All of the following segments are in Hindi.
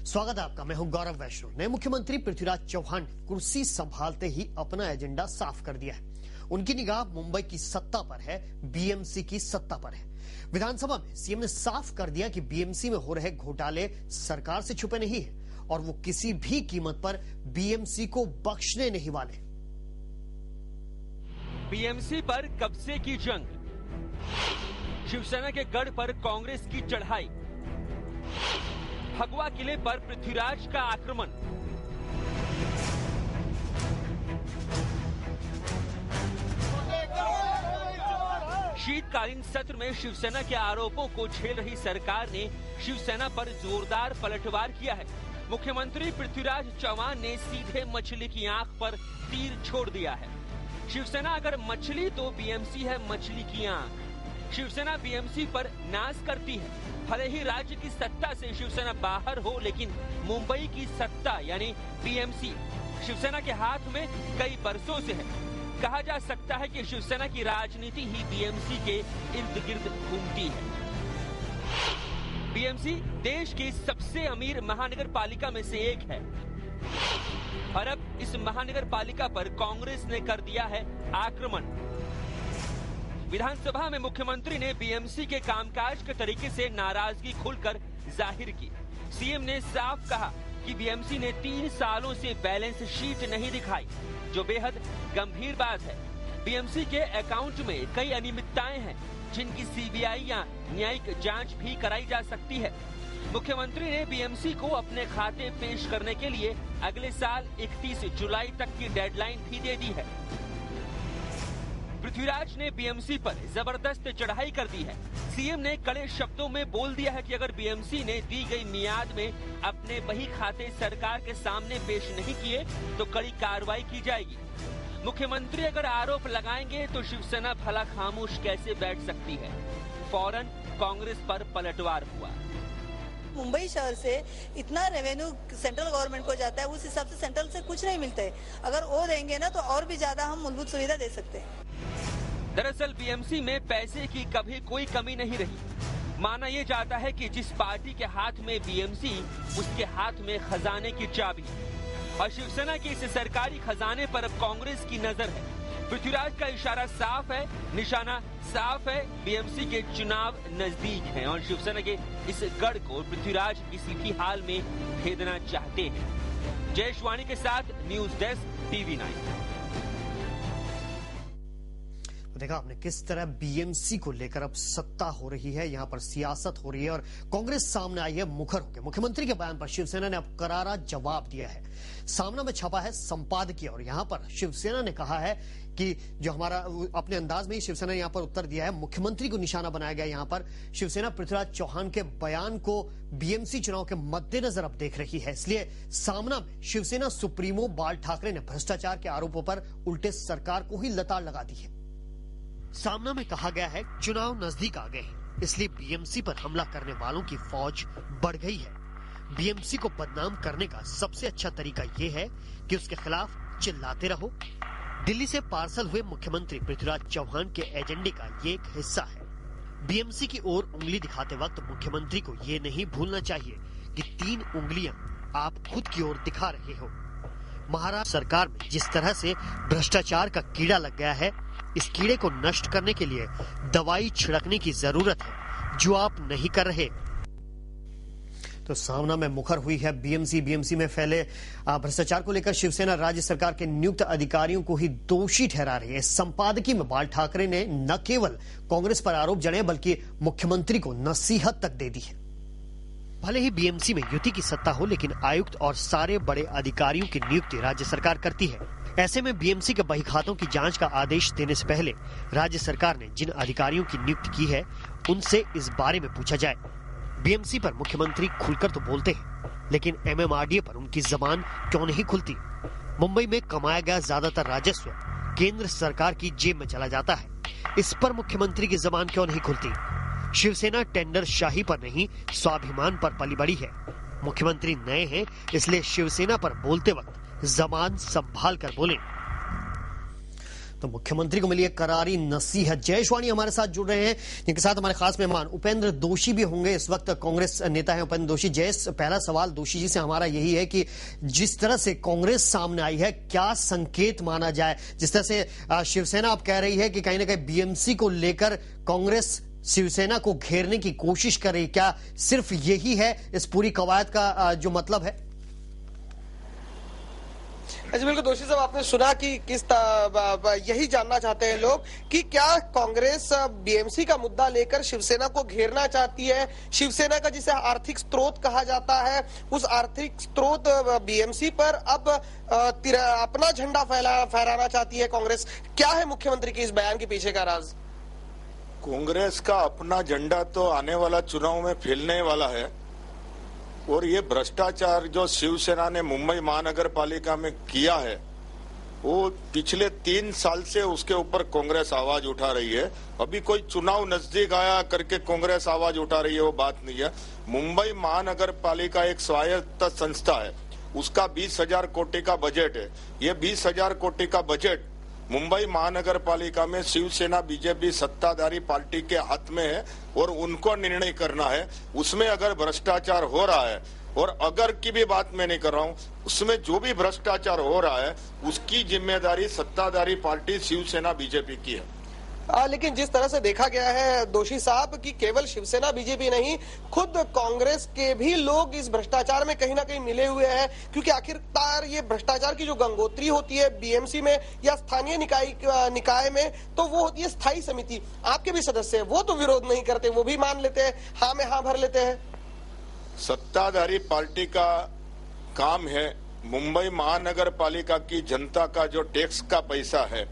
स्वागत है आपका। मैं हूं गौरव वैष्णव। नए मुख्यमंत्री पृथ्वीराज चौहान ने कुर्सी संभालते ही अपना एजेंडा साफ कर दिया है। उनकी निगाह मुंबई की सत्ता पर है, बीएमसी की सत्ता पर है। विधानसभा में सीएम ने साफ कर दिया कि बीएमसी में हो रहे घोटाले सरकार से छुपे नहीं है और वो किसी भी कीमत पर बीएमसी को बख्शने नहीं वाले। बीएमसी पर कब्जे की जंग, शिवसेना के गढ़ पर कांग्रेस की चढ़ाई, भगवा किले पर पृथ्वीराज का आक्रमण। शीतकालीन सत्र में शिवसेना के आरोपों को झेल रही सरकार ने शिवसेना पर जोरदार पलटवार किया है। मुख्यमंत्री पृथ्वीराज चौहान ने सीधे मछली की आंख पर तीर छोड़ दिया है। शिवसेना अगर मछली तो बीएमसी है मछली की आंख। शिवसेना बीएमसी पर नाज करती है। भले ही राज्य की सत्ता से शिवसेना बाहर हो, लेकिन मुंबई की सत्ता यानी बीएमसी शिवसेना के हाथ में कई बरसों से है। कहा जा सकता है कि शिवसेना की राजनीति ही बीएमसी के इर्द गिर्द घूमती है। बीएमसी देश की सबसे अमीर महानगर पालिका में से एक है और अब इस महानगर पालिका पर कांग्रेस ने कर दिया है आक्रमण। विधानसभा में मुख्यमंत्री ने बीएमसी के कामकाज के तरीके से नाराजगी खुलकर जाहिर की। सीएम ने साफ कहा कि बीएमसी ने 3 सालों से बैलेंस शीट नहीं दिखाई, जो बेहद गंभीर बात है। बीएमसी के अकाउंट में कई अनियमितताएं हैं, जिनकी सीबीआई या न्यायिक जांच भी कराई जा सकती है। मुख्यमंत्री ने बीएमसी को अपने खाते पेश करने के लिए अगले साल 31 जुलाई तक की डेडलाइन भी दे दी है। पृथ्वीराज ने बीएमसी पर जबरदस्त चढ़ाई कर दी है। सीएम ने कड़े शब्दों में बोल दिया है कि अगर बीएमसी ने दी गई मियाद में अपने बही खाते सरकार के सामने पेश नहीं किए तो कड़ी कार्रवाई की जाएगी। मुख्यमंत्री अगर आरोप लगाएंगे तो शिवसेना भला खामोश कैसे बैठ सकती है। फौरन कांग्रेस पर पलटवार हुआ। मुंबई शहर से इतना रेवेन्यू सेंट्रल गवर्नमेंट को जाता है, उस हिसाब से सेंट्रल से कुछ नहीं मिलता है। अगर वो देंगे ना तो और भी ज्यादा हम मूलभूत सुविधा दे सकते हैं। दरअसल बीएमसी में पैसे की कभी कोई कमी नहीं रही। माना यह जाता है कि जिस पार्टी के हाथ में बीएमसी, उसके हाथ में खजाने की चाबी। और शिवसेना के इस सरकारी खजाने पर अब कांग्रेस की नजर है। पृथ्वीराज का इशारा साफ है, निशाना साफ है। बीएमसी के चुनाव नजदीक हैं और शिवसेना के इस गढ़ को पृथ्वीराज किसी भी हाल में भेदना चाहते हैं। जयेश वाणी के साथ न्यूज डेस्क TV9। देखा आपने किस तरह बीएमसी को लेकर अब सत्ता हो रही है, यहां पर सियासत हो रही है और कांग्रेस सामने आई है मुखर होकर। मुख्यमंत्री के बयान पर शिवसेना ने अब करारा जवाब दिया है। सामना में छपा है संपादकीय और यहां पर शिवसेना ने कहा है कि जो हमारा अपने अंदाज में ही शिवसेना ने यहां पर उत्तर दिया है। मुख्यमंत्री को निशाना बनाया गया। यहां पर शिवसेना पृथ्वीराज चौहान के बयान को बीएमसी चुनाव के मद्देनजर अब देख रही है। इसलिए सामना में शिवसेना सुप्रीमो बाल ठाकरे ने भ्रष्टाचार के आरोपों पर उल्टे सरकार को ही लताड़ लगा दी है। सामना में कहा गया है चुनाव नजदीक आ गए हैं, इसलिए बीएमसी पर हमला करने वालों की फौज बढ़ गई है। बीएमसी को बदनाम करने का सबसे अच्छा तरीका यह है कि उसके खिलाफ चिल्लाते रहो। दिल्ली से पार्सल हुए मुख्यमंत्री पृथ्वीराज चौहान के एजेंडे का ये एक हिस्सा है। बीएमसी की ओर उंगली दिखाते वक्त मुख्यमंत्री को ये नहीं भूलना चाहिए कि 3 उंगलियां आप खुद की ओर दिखा रहे हो। महाराष्ट्र सरकार में जिस तरह से भ्रष्टाचार का कीड़ा लग गया है, इस कीड़े को नष्ट करने के लिए दवाई छिड़कने की जरूरत है, जो आप नहीं कर रहे। तो सामना में मुखर हुई है बीएमसी में फैले भ्रष्टाचार को लेकर शिवसेना राज्य सरकार के नियुक्त अधिकारियों को ही दोषी ठहरा रही है। संपादकीय में बाल ठाकरे ने न केवल कांग्रेस पर आरोप जड़े बल्कि मुख्यमंत्री को नसीहत तक दे दी है। भले ही बीएमसी में युति की सत्ता हो, लेकिन आयुक्त और सारे बड़े अधिकारियों की नियुक्ति राज्य सरकार करती है। ऐसे में बीएमसी के बही खातों की जांच का आदेश देने से पहले राज्य सरकार ने जिन अधिकारियों की नियुक्ति की है, उनसे इस बारे में पूछा जाए। बीएमसी पर मुख्यमंत्री खुलकर तो बोलते हैं, लेकिन एमएमआरडीए पर उनकी जबान क्यों नहीं खुलती? मुंबई में कमाया गया ज्यादातर राजस्व केंद्र सरकार की जेब में चला जाता है, इस पर मुख्यमंत्री की जबान क्यों नहीं खुलती? शिवसेना टेंडर शाही पर नहीं, स्वाभिमान पर पली बड़ी है। मुख्यमंत्री नए हैं, इसलिए शिवसेना पर बोलते वक्त जबान संभाल कर बोलें। तो तो मुख्यमंत्री को मिली है करारी नसीहत। जयेश वाणी हमारे साथ जुड़ रहे हैं, जिनके साथ हमारे खास मेहमान उपेंद्र दोषी भी होंगे। इस वक्त कांग्रेस नेता है उपेंद्र दोषी। जयेश, पहला सवाल दोषी जी से हमारा यही है कि जिस तरह से कांग्रेस सामने आई है, क्या संकेत माना जाए? जिस तरह से शिवसेना अब कह रही है कि कहीं ना कहीं बीएमसी को लेकर कांग्रेस शिवसेना को घेरने की कोशिश कर रही, क्या सिर्फ यही है इस पूरी कवायद का जो मतलब है? जी बिल्कुल दोषी साहब, आपने सुना कि यही जानना चाहते हैं लोग कि क्या कांग्रेस बीएमसी का मुद्दा लेकर शिवसेना को घेरना चाहती है। शिवसेना का जिसे आर्थिक स्रोत कहा जाता है, उस आर्थिक स्रोत बीएमसी पर अब अपना झंडा फहराना चाहती है कांग्रेस। क्या है मुख्यमंत्री के इस बयान के पीछे का राज? कांग्रेस का अपना झंडा तो आने वाला चुनाव में फैलने वाला है, और ये भ्रष्टाचार जो शिवसेना ने मुंबई महानगर पालिका में किया है, वो पिछले 3 साल से उसके ऊपर कांग्रेस आवाज उठा रही है। अभी कोई चुनाव नजदीक आया करके कांग्रेस आवाज उठा रही है, वो बात नहीं है। मुंबई महानगर पालिका एक स्वायत्त संस्था है, उसका 20,000 कोटी का बजट है। ये 20,000 कोटी का बजट मुंबई महानगर पालिका में शिवसेना बीजेपी सत्ताधारी पार्टी के हाथ में है, और उनको निर्णय करना है। उसमें अगर भ्रष्टाचार हो रहा है, और अगर की भी बात मैं नहीं कर रहा हूँ, उसमें जो भी भ्रष्टाचार हो रहा है उसकी जिम्मेदारी सत्ताधारी पार्टी शिवसेना बीजेपी की है। लेकिन जिस तरह से देखा गया है दोषी साहब कि केवल शिवसेना बीजेपी नहीं, खुद कांग्रेस के भी लोग इस भ्रष्टाचार में कहीं ना कहीं मिले हुए हैं, क्योंकि आखिरकार ये भ्रष्टाचार की जो गंगोत्री होती है बीएमसी में या स्थानीय निकाय में, तो वो होती है स्थायी समिति। आपके भी सदस्य वो तो विरोध नहीं करते, वो भी मान लेते हैं, हाँ में हाँ भर लेते हैं। सत्ताधारी पार्टी का काम है मुंबई महानगर पालिका की जनता का जो टैक्स का पैसा है,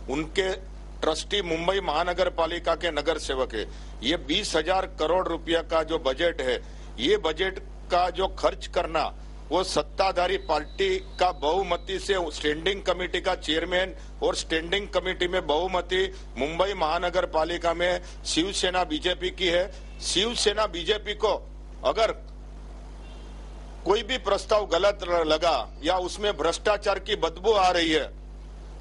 उनके ट्रस्टी मुंबई महानगर पालिका के नगर सेवक है। ये 20,000 करोड़ रुपया का जो बजट है, ये बजट का जो खर्च करना वो सत्ताधारी पार्टी का बहुमती से स्टैंडिंग कमेटी का चेयरमैन, और स्टैंडिंग कमेटी में बहुमती मुंबई महानगर पालिका में शिवसेना बीजेपी की है। शिवसेना बीजेपी को अगर कोई भी प्रस्ताव गलत लगा या उसमें भ्रष्टाचार की बदबू आ रही है,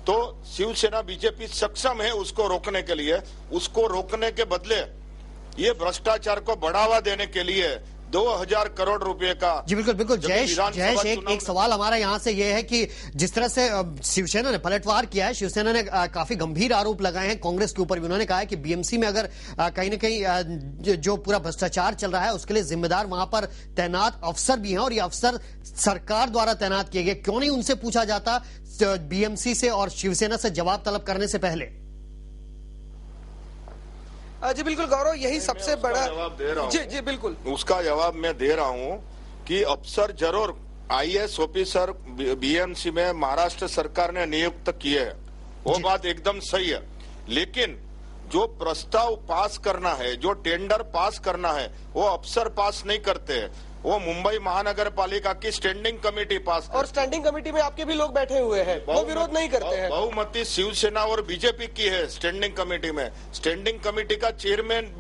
तो शिवसेना बीजेपी सक्षम है उसको रोकने के लिए। उसको रोकने के बदले ये भ्रष्टाचार को बढ़ावा देने के लिए 2,000 करोड़ रुपए का। जी बिल्कुल बिल्कुल। जयेश, एक सवाल हमारा यहाँ से ये है कि जिस तरह से शिवसेना ने पलटवार किया है, शिवसेना ने काफी गंभीर आरोप लगाए हैं कांग्रेस के ऊपर भी। उन्होंने कहा है कि बीएमसी में अगर कहीं ना कहीं जो पूरा भ्रष्टाचार चल रहा है उसके लिए जिम्मेदार वहां पर तैनात अफसर भी हैं, और ये अफसर सरकार द्वारा तैनात किए गए। क्यों नहीं उनसे पूछा जाता बीएमसी से और शिवसेना से जवाब तलब करने से पहले? जी बिल्कुल गौरव, यही सबसे बड़ा जवाब दे रहा हूँ। जी बिल्कुल, उसका जवाब मैं दे रहा हूँ कि अफसर जरूर IAS ऑफिसर बीएमसी में महाराष्ट्र सरकार ने नियुक्त किए है, वो बात एकदम सही है। लेकिन जो प्रस्ताव पास करना है, जो टेंडर पास करना है, वो अफसर पास नहीं करते हैं, वो मुंबई महानगर पालिका की स्टैंडिंग कमेटी पास। और स्टैंडिंग कमेटी में आपके भी लोग बैठे हुए हैं, वो विरोध नहीं करते हैं। बहुमती शिवसेना और बीजेपी की है स्टैंडिंग कमेटी में। स्टैंडिंग कमेटी का चेयरमैन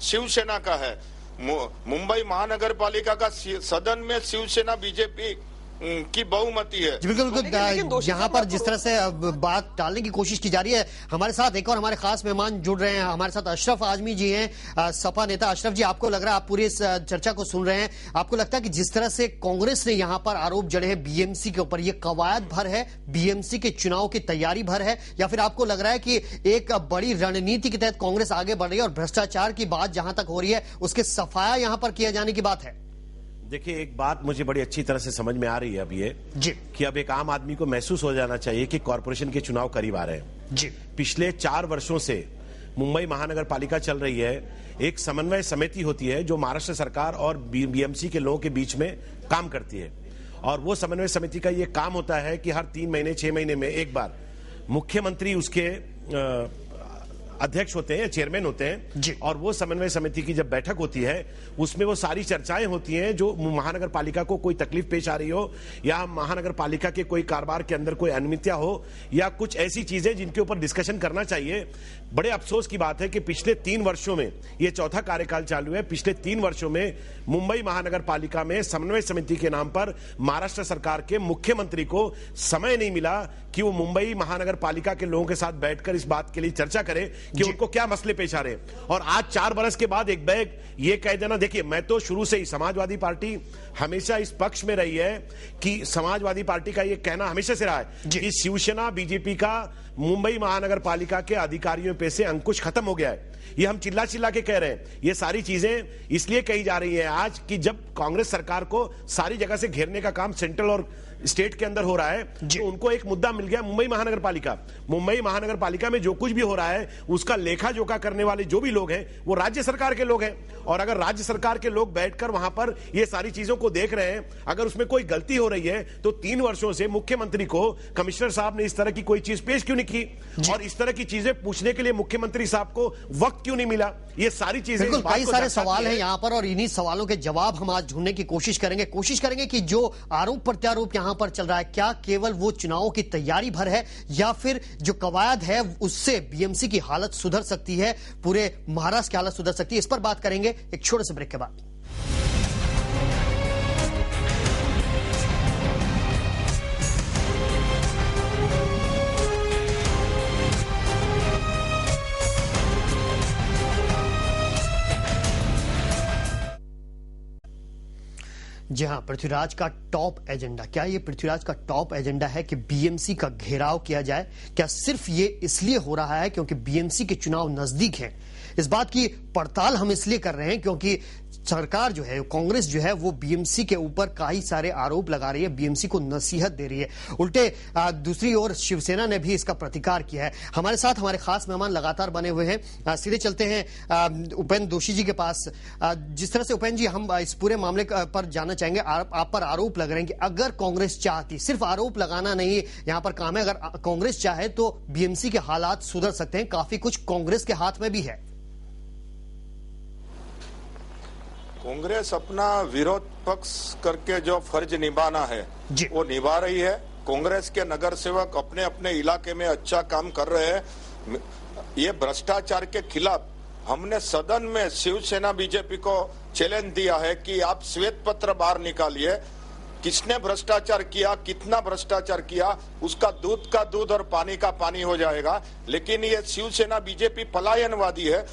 शिवसेना का है। मुंबई महानगर पालिका का सदन में शिवसेना बीजेपी की बहुमती है। बिल्कुल बिल्कुल। यहाँ पर जिस तरह से बात टालने की कोशिश की जा रही है, हमारे साथ एक और हमारे खास मेहमान जुड़ रहे हैं। हमारे साथ अशरफ आजमी जी हैं, सपा नेता। अशरफ जी, आपको लग रहा है, आप पूरी इस चर्चा को सुन रहे हैं, आपको लगता है कि जिस तरह से कांग्रेस ने यहाँ पर आरोप जड़े हैं बीएमसी के ऊपर, ये कवायद भर है, बीएमसी के चुनाव की तैयारी भर है, या फिर आपको लग रहा है कि एक बड़ी रणनीति के तहत कांग्रेस आगे बढ़ रही है और भ्रष्टाचार की बात जहां तक हो रही है उसके सफाया यहां पर किया जाने की बात है? देखिए, एक बात मुझे बड़ी अच्छी तरह से समझ में आ रही है अब ये जी, कि अब एक आम आदमी को महसूस हो जाना चाहिए कि कॉर्पोरेशन के चुनाव करीब आ रहे हैं। जी, पिछले 4 वर्षों से मुंबई महानगर पालिका चल रही है। एक समन्वय समिति होती है जो महाराष्ट्र सरकार और बीएमसी के लोगों के बीच में काम करती है, और वो समन्वय समिति का ये काम होता है कि हर 3 महीने 6 महीने में एक बार मुख्यमंत्री उसके अध्यक्ष होते हैं, चेयरमैन होते हैं, और वो समन्वय समिति की जब बैठक होती है उसमें वो सारी चर्चाएं होती हैं जो महानगर पालिका को कोई तकलीफ पेश आ रही हो या महानगर पालिका के कोई कारोबार के अंदर कोई अनियमितता हो या कुछ ऐसी चीजें जिनके ऊपर डिस्कशन करना चाहिए। बड़े अफसोस की बात है कि पिछले 3 वर्षों में, ये चौथा कार्यकाल चालू है, पिछले 3 वर्षों में मुंबई महानगर पालिका में समन्वय समिति के नाम पर महाराष्ट्र सरकार के मुख्यमंत्री को समय नहीं मिला कि वो मुंबई महानगर पालिका के लोगों के साथ बैठकर इस बात के लिए चर्चा करें कि उनको क्या मसले पेश आ रहे हैं। और आज 4 बरस के बाद एक बैग ये कह देना, देखिए मैं तो शुरू से ही समाजवादी पार्टी हमेशा इस पक्ष में रही है कि समाजवादी पार्टी का ये कहना हमेशा से रहा है कि शिवसेना बीजेपी का मुंबई महानगर पालिका के अधिकारियों पे से अंकुश खत्म हो गया है। ये हम चिल्ला चिल्ला के कह रहे हैं। ये सारी चीजें इसलिए कही जा रही है आज कि जब कांग्रेस सरकार को सारी जगह से घेरने का काम सेंट्रल और स्टेट के अंदर हो रहा है तो उनको एक मुद्दा मिल गया, मुंबई महानगर पालिका। मुंबई महानगर पालिका में जो कुछ भी हो रहा है उसका लेखा जोखा करने वाले जो भी लोग हैं वो राज्य सरकार के लोग हैं। और अगर राज्य सरकार के लोग बैठकर वहां पर ये सारी चीजों को देख रहे हैं, अगर उसमें कोई गलती हो रही है तो 3 वर्षों से मुख्यमंत्री को कमिश्नर साहब ने इस तरह की कोई चीज पेश क्यों नहीं की और इस तरह की चीजें पूछने के लिए मुख्यमंत्री साहब को वक्त क्यों नहीं मिला? ये सारी चीजें, बिल्कुल कई सारे सवाल हैं यहाँ पर और इन्हीं सवालों के जवाब हम आज ढूंढने की कोशिश करेंगे कि जो आरोप प्रत्यारोप यहाँ पर चल रहा है क्या केवल वो चुनावों की तैयारी भर है या फिर जो कवायद है उससे बीएमसी की हालत सुधर सकती है, पूरे महाराष्ट्र की हालत सुधर सकती है। इस पर बात करेंगे एक छोटे से ब्रेक के बाद। जी हां, पृथ्वीराज का टॉप एजेंडा, क्या ये पृथ्वीराज का टॉप एजेंडा है कि बीएमसी का घेराव किया जाए? क्या सिर्फ ये इसलिए हो रहा है क्योंकि बीएमसी के चुनाव नजदीक हैं? इस बात की पड़ताल हम इसलिए कर रहे हैं क्योंकि सरकार जो है, कांग्रेस जो है वो बीएमसी के ऊपर कई सारे आरोप लगा रही है, बीएमसी को नसीहत दे रही है। उल्टे दूसरी ओर शिवसेना ने भी इसका प्रतिकार किया है। हमारे साथ हमारे खास मेहमान लगातार बने हुए हैं। सीधे चलते हैं उपेंद्र दोषी जी के पास। जिस तरह से उपेंद्र जी हम इस पूरे मामले पर जानना चाहेंगे, आप पर आरोप लग रहे हैं कि अगर कांग्रेस चाहती, सिर्फ आरोप लगाना नहीं यहाँ पर काम है, अगर कांग्रेस चाहे तो बीएमसी के हालात सुधर सकते हैं, काफी कुछ कांग्रेस के हाथ में भी है। कांग्रेस अपना विरोध पक्ष करके जो फर्ज निभाना है वो निभा रही है। कांग्रेस के नगर सेवक अपने अपने इलाके में अच्छा काम कर रहे हैं। ये भ्रष्टाचार के खिलाफ हमने सदन में शिवसेना बीजेपी को चैलेंज दिया है कि आप श्वेत पत्र बाहर निकालिए, किसने भ्रष्टाचार किया, कितना भ्रष्टाचार किया, उसका दूध का दूध और पानी का पानी हो जाएगा। लेकिन ये शिवसेना बीजेपी पलायनवादी है।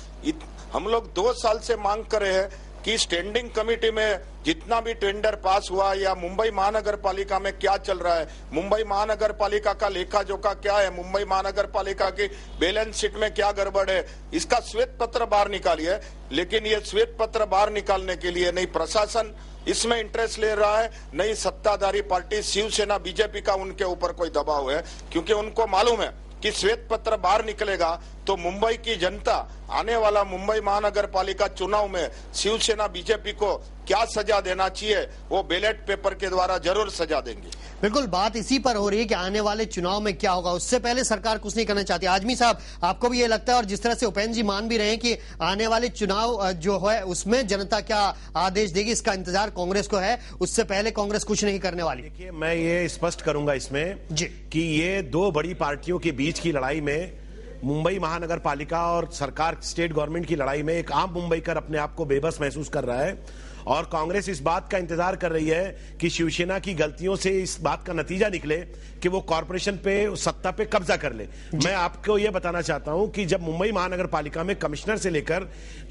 हम लोग 2 साल से मांग कर रहे हैं कि स्टैंडिंग कमेटी में जितना भी टेंडर पास हुआ या मुंबई महानगर पालिका में क्या चल रहा है, मुंबई महानगर पालिका का लेखा जोखा क्या है, मुंबई महानगर पालिका की बैलेंस शीट में क्या गड़बड़ है, इसका श्वेत पत्र बाहर निकालिए। लेकिन ये श्वेत पत्र बाहर निकालने के लिए नहीं प्रशासन इसमें इंटरेस्ट ले रहा है, नहीं सत्ताधारी पार्टी शिवसेना बीजेपी का उनके ऊपर कोई दबाव है, क्योंकि उनको मालूम है कि श्वेत पत्र बाहर निकलेगा तो मुंबई की जनता आने वाला मुंबई महानगर पालिका चुनाव में शिवसेना बीजेपी को क्या सजा देना चाहिए वो बैलेट पेपर के द्वारा जरूर सजा देंगे। बिल्कुल बात इसी पर हो रही है कि आने वाले चुनाव में क्या होगा, उससे पहले सरकार कुछ नहीं करना चाहती। आजमी साहब, आपको भी ये लगता है, और जिस तरह से उपेंद्र जी मान भी रहे हैं कि आने वाले चुनाव जो है उसमें जनता क्या आदेश देगी, इसका इंतजार कांग्रेस को है, उससे पहले कांग्रेस कुछ नहीं करने वाली। देखिए, मैं ये स्पष्ट करूंगा इसमें कि ये 2 बड़ी पार्टियों के बीच की लड़ाई में, मुंबई महानगर पालिका और सरकार स्टेट गवर्नमेंट की लड़ाई में एक आम मुंबईकर अपने आप को बेबस महसूस कर रहा है और कांग्रेस इस बात का इंतजार कर रही है कि शिवसेना की गलतियों से इस बात का नतीजा निकले कि वो कॉर्पोरेशन पे, सत्ता पे कब्जा कर ले। मैं आपको यह बताना चाहता हूं कि जब मुंबई महानगर पालिका में कमिश्नर से लेकर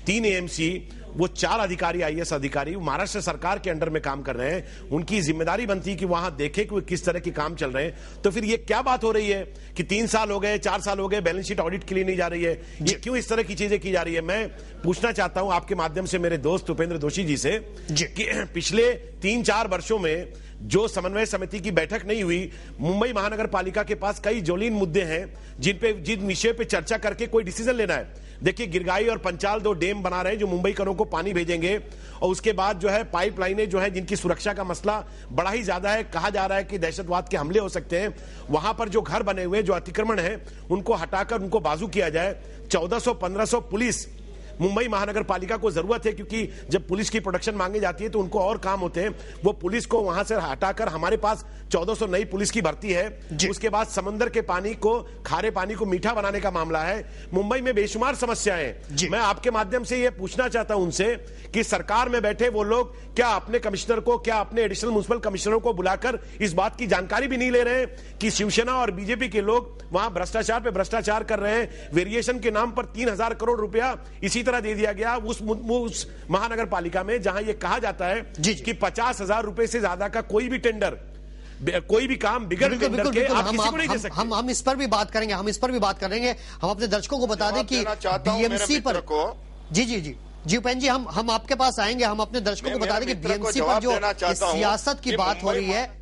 3 एएमसी, वो 4 अधिकारी, आईएएस अधिकारी महाराष्ट्र सरकार के अंडर में काम कर रहे हैं, उनकी जिम्मेदारी बनती है कि वहां देखें कि वो किस तरह के काम चल रहे हैं। तो फिर ये क्या बात हो रही है कि 3 साल हो गए, 4 साल हो गए, बैलेंस शीट ऑडिट के लिए नहीं जा रही है? ये क्यों इस तरह की चीजें की जा रही है? मैं पूछना चाहता हूं आपके माध्यम से मेरे दोस्त उपेंद्र दोषी जी से कि पिछले 3-4 वर्षों में जो समन्वय समिति की बैठक नहीं हुई, मुंबई महानगर पालिका के पास कई ज्वलंत मुद्दे हैं जिन विषय पे चर्चा करके कोई डिसीजन लेना है। देखिए गिरगाई और पंचाल 2 डैम बना रहे हैं जो मुंबईकरों को पानी भेजेंगे, और उसके बाद जो है पाइपलाइनें जो है जिनकी सुरक्षा का मसला बड़ा ही ज्यादा है, कहा जा रहा है कि दहशतवाद के हमले हो सकते हैं। वहां पर जो घर बने हुए जो अतिक्रमण है उनको हटाकर उनको बाजू किया जाए। 1400-1500 पुलिस मुंबई महानगर पालिका को जरूरत है, क्योंकि जब पुलिस की प्रोडक्शन मांगी जाती है तो उनको और काम होते हैं। वो पुलिस को वहां से हटाकर हमारे पास 1400 नई पुलिस की भर्ती है। उसके बाद समंदर के पानी को, खारे पानी को मीठा बनाने का मामला है। मुंबई में बेशुमार समस्याएं। मैं आपके माध्यम से यह पूछना चाहता हूं उनसे कि सरकार में बैठे वो लोग क्या अपने कमिश्नर को, क्या अपने एडिशनल म्युनिसिपल कमिश्नरों को बुलाकर इस बात की जानकारी भी नहीं ले रहे हैं कि शिवसेना और बीजेपी के लोग वहां भ्रष्टाचार पे भ्रष्टाचार कर रहे हैं। वेरिएशन के नाम पर 3000 करोड़ रुपया इसी तरह दे दिया गया उस महानगर पालिका में, जहां यह कहा जाता है कि 50,000 रुपए से ज्यादा का कोई भी टेंडर, कोई भी काम बिगड़ टेंडर के आप किसी को नहीं दे सकते। हम इस पर भी बात करेंगे, हम अपने दर्शकों को बता दें कि बीएमसी पर जी उपेंद्र जी, हम आपके पास आएंगे। हम अपने दर्शकों को बता दें कि बीएमसी पर जो सियासत की बात हो रही है।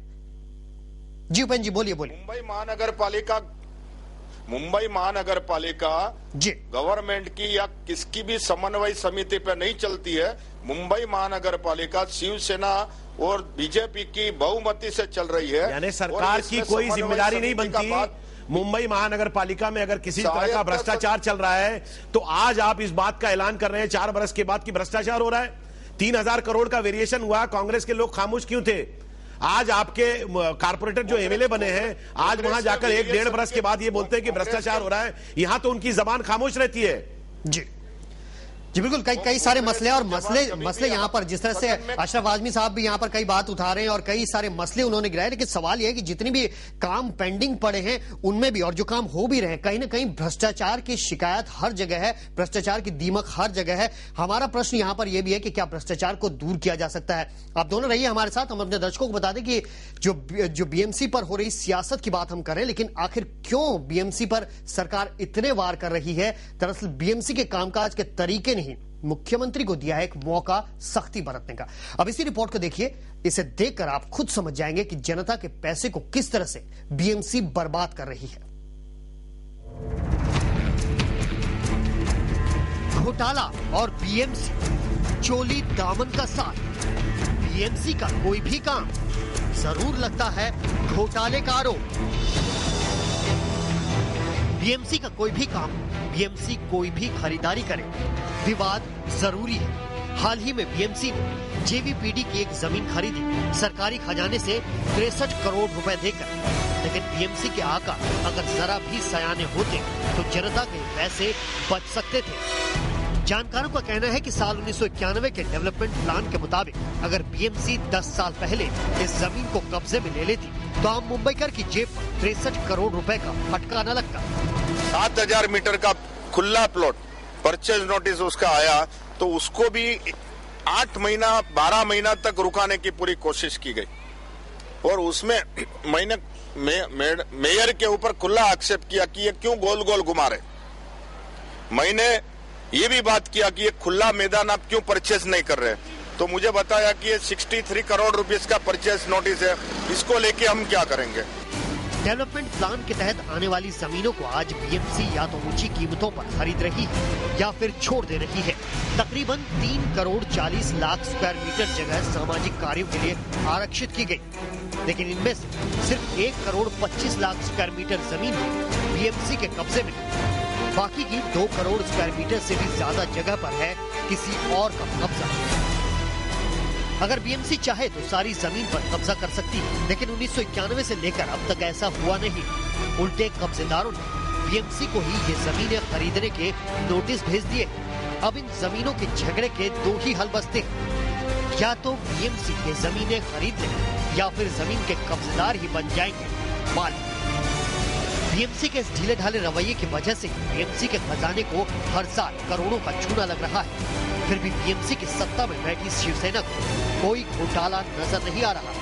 जी उपेंद्र जी बोलिए। मुंबई महानगर पालिका जी गवर्नमेंट की या किसकी भी समन्वय समिति पर नहीं चलती है। मुंबई महानगर पालिका शिवसेना और बीजेपी की बहुमति से चल रही है, यानी सरकार की कोई जिम्मेदारी नहीं बनती। मुंबई महानगर पालिका में अगर किसी तरह का भ्रष्टाचार चल रहा है तो आज आप इस बात का ऐलान कर रहे हैं 4 बरस के बाद कि भ्रष्टाचार हो रहा है। 3000 करोड़ का वेरिएशन हुआ, कांग्रेस के लोग खामोश क्यों थे? आज आपके कारपोरेटर जो एमएलए बने हैं, आज वहां जाकर 1-1.5 बरस के बाद ये बोलते हैं कि भ्रष्टाचार हो रहा है। यहां तो उनकी जबान खामोश रहती है। जी बिल्कुल, कई सारे मसले और मसले यहाँ पर, जिस तरह से अशरफ आजमी साहब भी यहाँ पर कई बात उठा रहे हैं और कई सारे मसले उन्होंने गिराए, लेकिन सवाल यह है कि जितने भी काम पेंडिंग पड़े हैं उनमें भी, और जो काम हो भी रहे हैं, कहीं ना कहीं भ्रष्टाचार की शिकायत हर जगह है, भ्रष्टाचार की दीमक हर जगह है। हमारा प्रश्न यहाँ पर यह भी है कि क्या भ्रष्टाचार को दूर किया जा सकता है? आप दोनों रहिए हमारे साथ। हम अपने दर्शकों को बता दें कि जो बीएमसी पर हो रही सियासत की बात हम करें, लेकिन आखिर क्यों बीएमसी पर सरकार इतने वार कर रही है? दरअसल बीएमसी के कामकाज के तरीके नहीं, मुख्यमंत्री को दिया है एक मौका सख्ती बरतने का। अब इसी रिपोर्ट को देखिए, इसे देखकर आप खुद समझ जाएंगे कि जनता के पैसे को किस तरह से बीएमसी बर्बाद कर रही है। घोटाला और बीएमसी चोली दामन का साथ। बीएमसी का कोई भी काम जरूर लगता है घोटाले का आरोप। बीएमसी का कोई भी काम, बीएमसी कोई भी खरीदारी करे, विवाद जरूरी है। हाल ही में बीएमसी ने जेवीपीडी की एक जमीन खरीदी सरकारी खजाने से 63 करोड़ रुपए देकर, लेकिन बीएमसी के आका अगर जरा भी सयाने होते तो जनता के पैसे बच सकते थे। जानकारों का कहना है कि साल 1991 के डेवलपमेंट प्लान के मुताबिक अगर बीएमसी 10 साल पहले इस जमीन को कब्जे में ले लेती तो आम मुंबईकर की जेब पर 63 करोड़ रुपए का फटका न लगता। 7000 मीटर का खुला प्लॉट परचेज नोटिस उसका आया, तो उसको भी 8 महीना 12 महीना तक रुकाने की पूरी कोशिश की गई, और उसमें मैंने मेयर के ऊपर खुला आक्षेप किया कि ये क्यों गोल गोल घुमा रहे। मैंने ये भी बात किया कि ये खुला मैदान आप क्यों परचेज नहीं कर रहे, तो मुझे बताया कि ये 63 करोड़ रुपीस का परचेज नोटिस है, इसको लेके हम क्या करेंगे। डेवलपमेंट प्लान के तहत आने वाली जमीनों को आज बीएमसी या तो ऊंची कीमतों पर खरीद रही है या फिर छोड़ दे रही है। तकरीबन 3 करोड़ 40 लाख स्क्वायर मीटर जगह सामाजिक कार्यों के लिए आरक्षित की गई, लेकिन इनमें से सिर्फ 1 करोड़ 25 लाख स्क्वायर मीटर जमीन बीएमसी के कब्जे में, बाकी की 2 करोड़ स्क्वायर मीटर से भी ज्यादा जगह पर है किसी और का कब्जा। अगर बीएमसी चाहे तो सारी जमीन पर कब्जा कर सकती है, लेकिन 1991 से लेकर अब तक ऐसा हुआ नहीं। उल्टे कब्जेदारों ने बीएमसी को ही ये जमीनें खरीदने के नोटिस भेज दिए। अब इन जमीनों के झगड़े के 2 ही हल बचते हैं, या तो बीएमसी ये जमीनें खरीद लें या फिर जमीन के कब्जेदार ही बन जाएंगे मालिक। बीएमसी के इस ढीले ढाले रवैये की वजह से बीएमसी के खजाने को हर साल करोड़ों का चूना लग रहा है। फिर भी बीएमसी की सत्ता में बैठी शिवसेना को कोई घोटाला नजर नहीं आ रहा।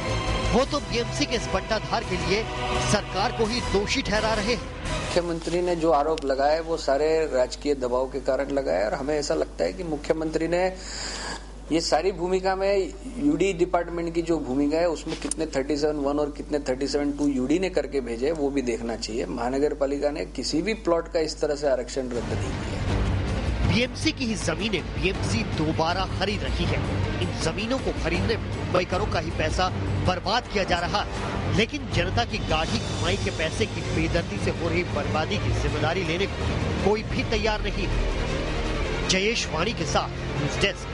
वो तो बीएमसी के इस बंटाधार के लिए सरकार को ही दोषी ठहरा रहे हैं। मुख्यमंत्री ने जो आरोप लगाए वो सारे राजकीय दबाव के कारण लगाए, और हमें ऐसा लगता है कि मुख्यमंत्री ने ये सारी भूमिका में यूडी डिपार्टमेंट की जो भूमिका है उसमें कितने 37(1) और कितने 37(2) यूडी ने करके भेजे वो भी देखना चाहिए। महानगर पालिका ने किसी भी प्लॉट का इस तरह से आरक्षण रद्द नहीं किया। बीएमसी की ही जमीनें बीएमसी दोबारा खरीद रही है। इन जमीनों को खरीदने में मुंबईकरों का ही पैसा बर्बाद किया जा रहा है, लेकिन जनता की गाढ़ी कमाई के पैसे की बेदर्दी से हो रही बर्बादी की जिम्मेदारी लेने को कोई भी तैयार नहीं है। जयेश वाणी के साथ न्यूज डेस्क।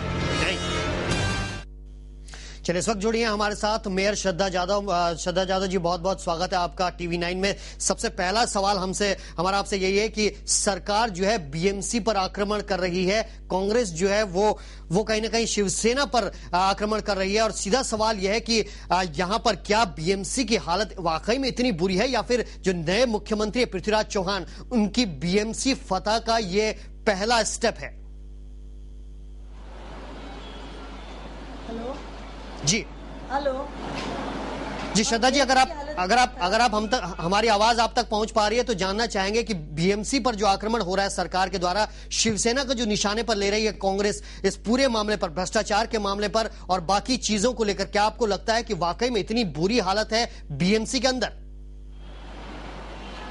चलिए इस वक्त जुड़िए हमारे साथ मेयर श्रद्धा यादव जी, बहुत बहुत स्वागत है आपका टीवी 9 में। सबसे पहला सवाल हमारा आपसे यही है कि सरकार जो है बीएमसी पर आक्रमण कर रही है, कांग्रेस जो है वो कहीं ना कहीं शिवसेना पर आक्रमण कर रही है, और सीधा सवाल यह है कि यहां पर क्या बीएमसी की हालत वाकई में इतनी बुरी है, या फिर जो नए मुख्यमंत्री पृथ्वीराज चौहान उनकी बीएमसी फतह का ये पहला स्टेप है? हेलो जी हेलो जी श्रद्धा जी, अगर आप हम तक हमारी आवाज आप तक पहुंच पा रही है तो जानना चाहेंगे कि बीएमसी पर जो आक्रमण हो रहा है सरकार के द्वारा, शिवसेना का जो निशाने पर ले रही है कांग्रेस इस पूरे मामले पर, भ्रष्टाचार के मामले पर और बाकी चीजों को लेकर, क्या आपको लगता है कि वाकई में इतनी बुरी हालत है बीएमसी के अंदर?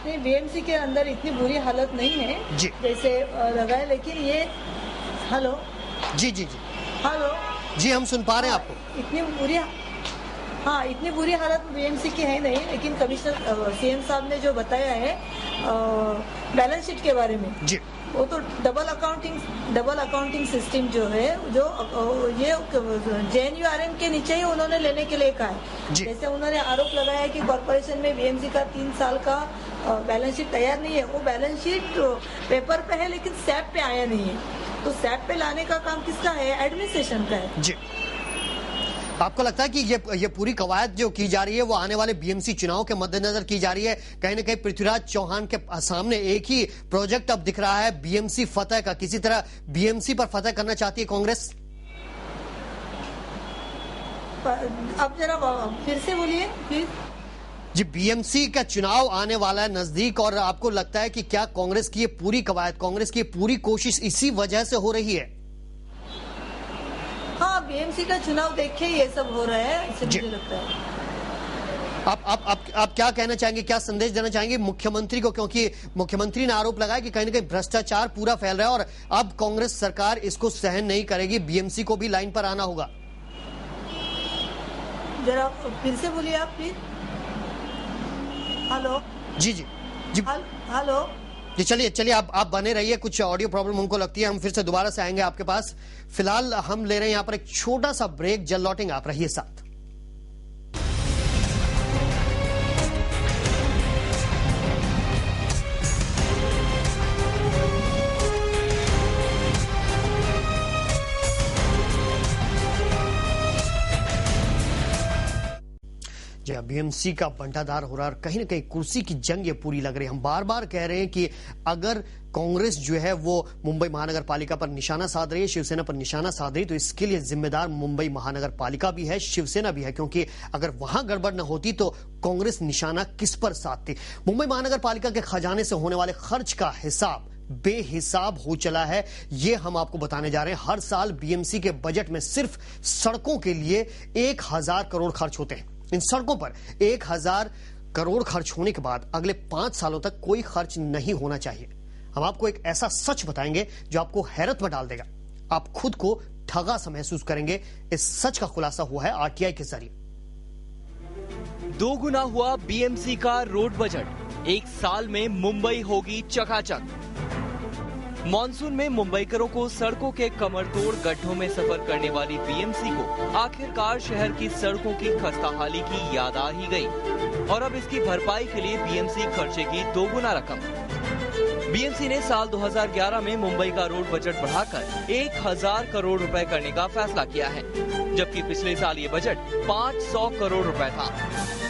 नहीं, बीएमसी के अंदर इतनी बुरी हालत नहीं है जी, जैसे लगा है, लेकिन ये हेलो जी जी जी हेलो जी, हम सुन पा रहे हैं आपको। इतनी बुरी हालत बीएमसी की है नहीं, लेकिन कमिश्नर सीएम साहब ने जो बताया है बैलेंस शीट के बारे में जी, वो तो डबल अकाउंटिंग सिस्टम जो है, जो ये JNURM के नीचे ही उन्होंने लेने के लिए कहा है। जैसे उन्होंने आरोप लगाया कि कॉर्पोरेशन में बीएमसी का 3 साल का बैलेंस शीट तैयार नहीं है। वो बैलेंस शीट पेपर पे है लेकिन सैप पे आया नहीं है, तो सैप पे लाने का काम किसका है? एडमिनिस्ट्रेशन का है जी। आपको लगता है कि ये पूरी कवायद जो की जा रही है वो आने वाले बीएमसी चुनाव के मद्देनजर की जा रही है? कहीं ना कहीं पृथ्वीराज चौहान के सामने एक ही प्रोजेक्ट अब दिख रहा है बीएमसी फतह का, किसी तरह बीएमसी पर फतह करना चाहती है कांग्रेस? अब जरा फिर से बोलिए प्लीज। जी, बीएमसी का चुनाव आने वाला है नजदीक, और आपको लगता है कि क्या कांग्रेस की ये पूरी कवायद, कांग्रेस की पूरी कोशिश इसी वजह से हो रही है? हाँ, बीएमसी का चुनाव देखे ये सब हो रहा है, इससे मुझे लगता है। आप क्या कहना चाहेंगे, क्या संदेश देना चाहेंगे मुख्यमंत्री को, क्योंकि मुख्यमंत्री ने आरोप लगाया कि कहीं ना कहीं भ्रष्टाचार पूरा फैल रहा है और अब कांग्रेस सरकार इसको सहन नहीं करेगी, बीएमसी को भी लाइन पर आना होगा? जरा फिर से बोलिए आप प्लीज। हेलो जी जी जी, हेलो जी, चलिए आप बने रहिए, कुछ ऑडियो प्रॉब्लम हमको लगती है, हम फिर से दोबारा से आएंगे आपके पास। फिलहाल हम ले रहे हैं यहाँ पर एक छोटा सा ब्रेक, जल्द लौटेंगे, आप रहिए साथ। बीएमसी का बंटाधार हो रहा है और कहीं ना कहीं कुर्सी की जंग ये पूरी लग रही है। हम बार बार कह रहे हैं कि अगर कांग्रेस जो है वो मुंबई महानगर पालिका पर निशाना साध रही है, शिवसेना पर निशाना साध रही है, तो इसके लिए जिम्मेदार मुंबई महानगर पालिका भी है, शिवसेना भी है, क्योंकि अगर वहां गड़बड़ न होती तो कांग्रेस निशाना किस पर साधती? मुंबई महानगर पालिका के खजाने से होने वाले खर्च का हिसाब बेहिसाब हो चला है, ये हम आपको बताने जा रहे हैं। हर साल बीएमसी के बजट में सिर्फ सड़कों के लिए 1000 करोड़ खर्च होते हैं। इन सड़कों पर 1000 करोड़ खर्च होने के बाद अगले 5 सालों तक कोई खर्च नहीं होना चाहिए। हम आपको एक ऐसा सच बताएंगे जो आपको हैरत में डाल देगा, आप खुद को ठगा सा महसूस करेंगे। इस सच का खुलासा हुआ है आरटीआई के जरिए। 2 गुना हुआ बीएमसी का रोड बजट, एक साल में मुंबई होगी चकाचक। मॉनसून में मुंबईकरों को सड़कों के कमरतोड़ गड्ढों में सफर करने वाली बीएमसी को आखिरकार शहर की सड़कों की खस्ताहाली की याद आ ही गई, और अब इसकी भरपाई के लिए बीएमसी खर्चेगी 2 गुना रकम। बीएमसी ने साल 2011 में मुंबई का रोड बजट बढ़ाकर 1000 करोड़ रुपए करने का फैसला किया है, जबकि पिछले साल ये बजट 500 करोड़ रुपए था।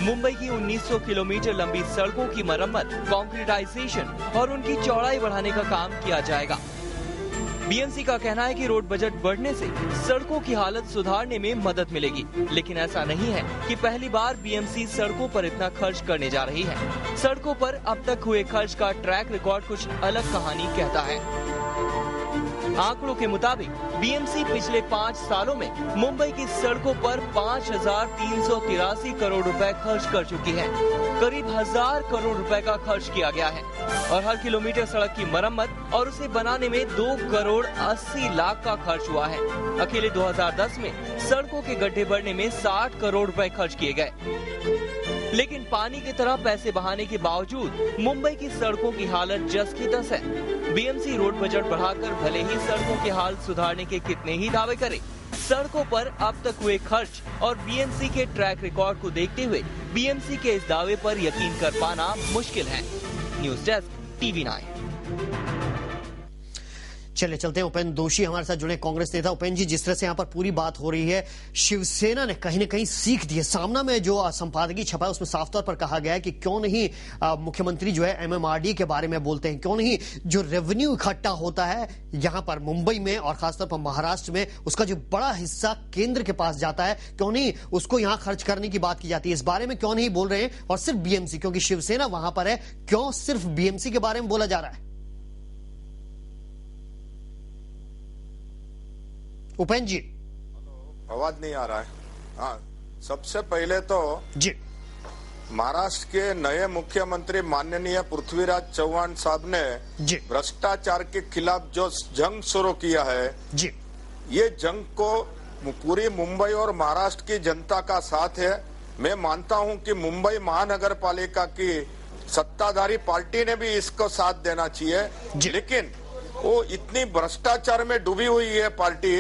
मुंबई की 1900 किलोमीटर लंबी सड़कों की मरम्मत, कंक्रीटाइजेशन और उनकी चौड़ाई बढ़ाने का काम किया जाएगा। बीएमसी का कहना है कि रोड बजट बढ़ने से सड़कों की हालत सुधारने में मदद मिलेगी, लेकिन ऐसा नहीं है कि पहली बार बीएमसी सड़कों पर इतना खर्च करने जा रही है। सड़कों पर अब तक हुए खर्च का ट्रैक रिकॉर्ड कुछ अलग कहानी कहता है। आंकड़ों के मुताबिक बीएमसी पिछले 5 सालों में मुंबई की सड़कों पर 5,383 करोड़ रुपए खर्च कर चुकी है। करीब 1,000 करोड़ रुपए का खर्च किया गया है और हर किलोमीटर सड़क की मरम्मत और उसे बनाने में 2 करोड़ 80 लाख का खर्च हुआ है। अकेले 2010 में सड़कों के गड्ढे भरने में 60 करोड़ रुपए खर्च किए गए। लेकिन पानी की तरह पैसे बहाने के बावजूद मुंबई की सड़कों की हालत जस की तस है। बीएमसी रोड बजट बढ़ाकर भले ही सड़कों के हाल सुधारने के कितने ही दावे करे, सड़कों पर अब तक हुए खर्च और बीएमसी के ट्रैक रिकॉर्ड को देखते हुए बीएमसी के इस दावे पर यकीन कर पाना मुश्किल है। News desk TV9। चले चलते हैं, उपेंद्र दोषी हमारे साथ जुड़े, कांग्रेस नेता। उपेंद्र जी, जिस तरह से यहाँ पर पूरी बात हो रही है, शिवसेना ने कहीं न कहीं सीख दी है। सामना में जो संपादकीय छपा है उसमें साफ तौर पर कहा गया है कि क्यों नहीं मुख्यमंत्री जो है MMRD के बारे में बोलते हैं, क्यों नहीं जो रेवेन्यू इकट्ठा होता है यहाँ पर मुंबई में और खासतौर पर महाराष्ट्र में, उसका जो बड़ा हिस्सा केंद्र के पास जाता है, क्यों नहीं उसको यहाँ खर्च करने की बात की जाती है। इस बारे में क्यों नहीं बोल रहे हैं और सिर्फ बीएमसी, क्योंकि शिवसेना वहां पर है, क्यों सिर्फ बीएमसी के बारे में बोला जा रहा है? उपेंद्र जी, आवाज नहीं आ रहा है। हाँ, सबसे पहले तो जी महाराष्ट्र के नए मुख्यमंत्री माननीय पृथ्वीराज चौहान साहब ने जी भ्रष्टाचार के खिलाफ जो जंग शुरू किया है, जी ये जंग को पूरी मुंबई और महाराष्ट्र की जनता का साथ है। मैं मानता हूं कि मुंबई महानगर पालिका की सत्ताधारी पार्टी ने भी इसको साथ देना चाहिए, लेकिन वो इतनी भ्रष्टाचार में डूबी हुई है पार्टी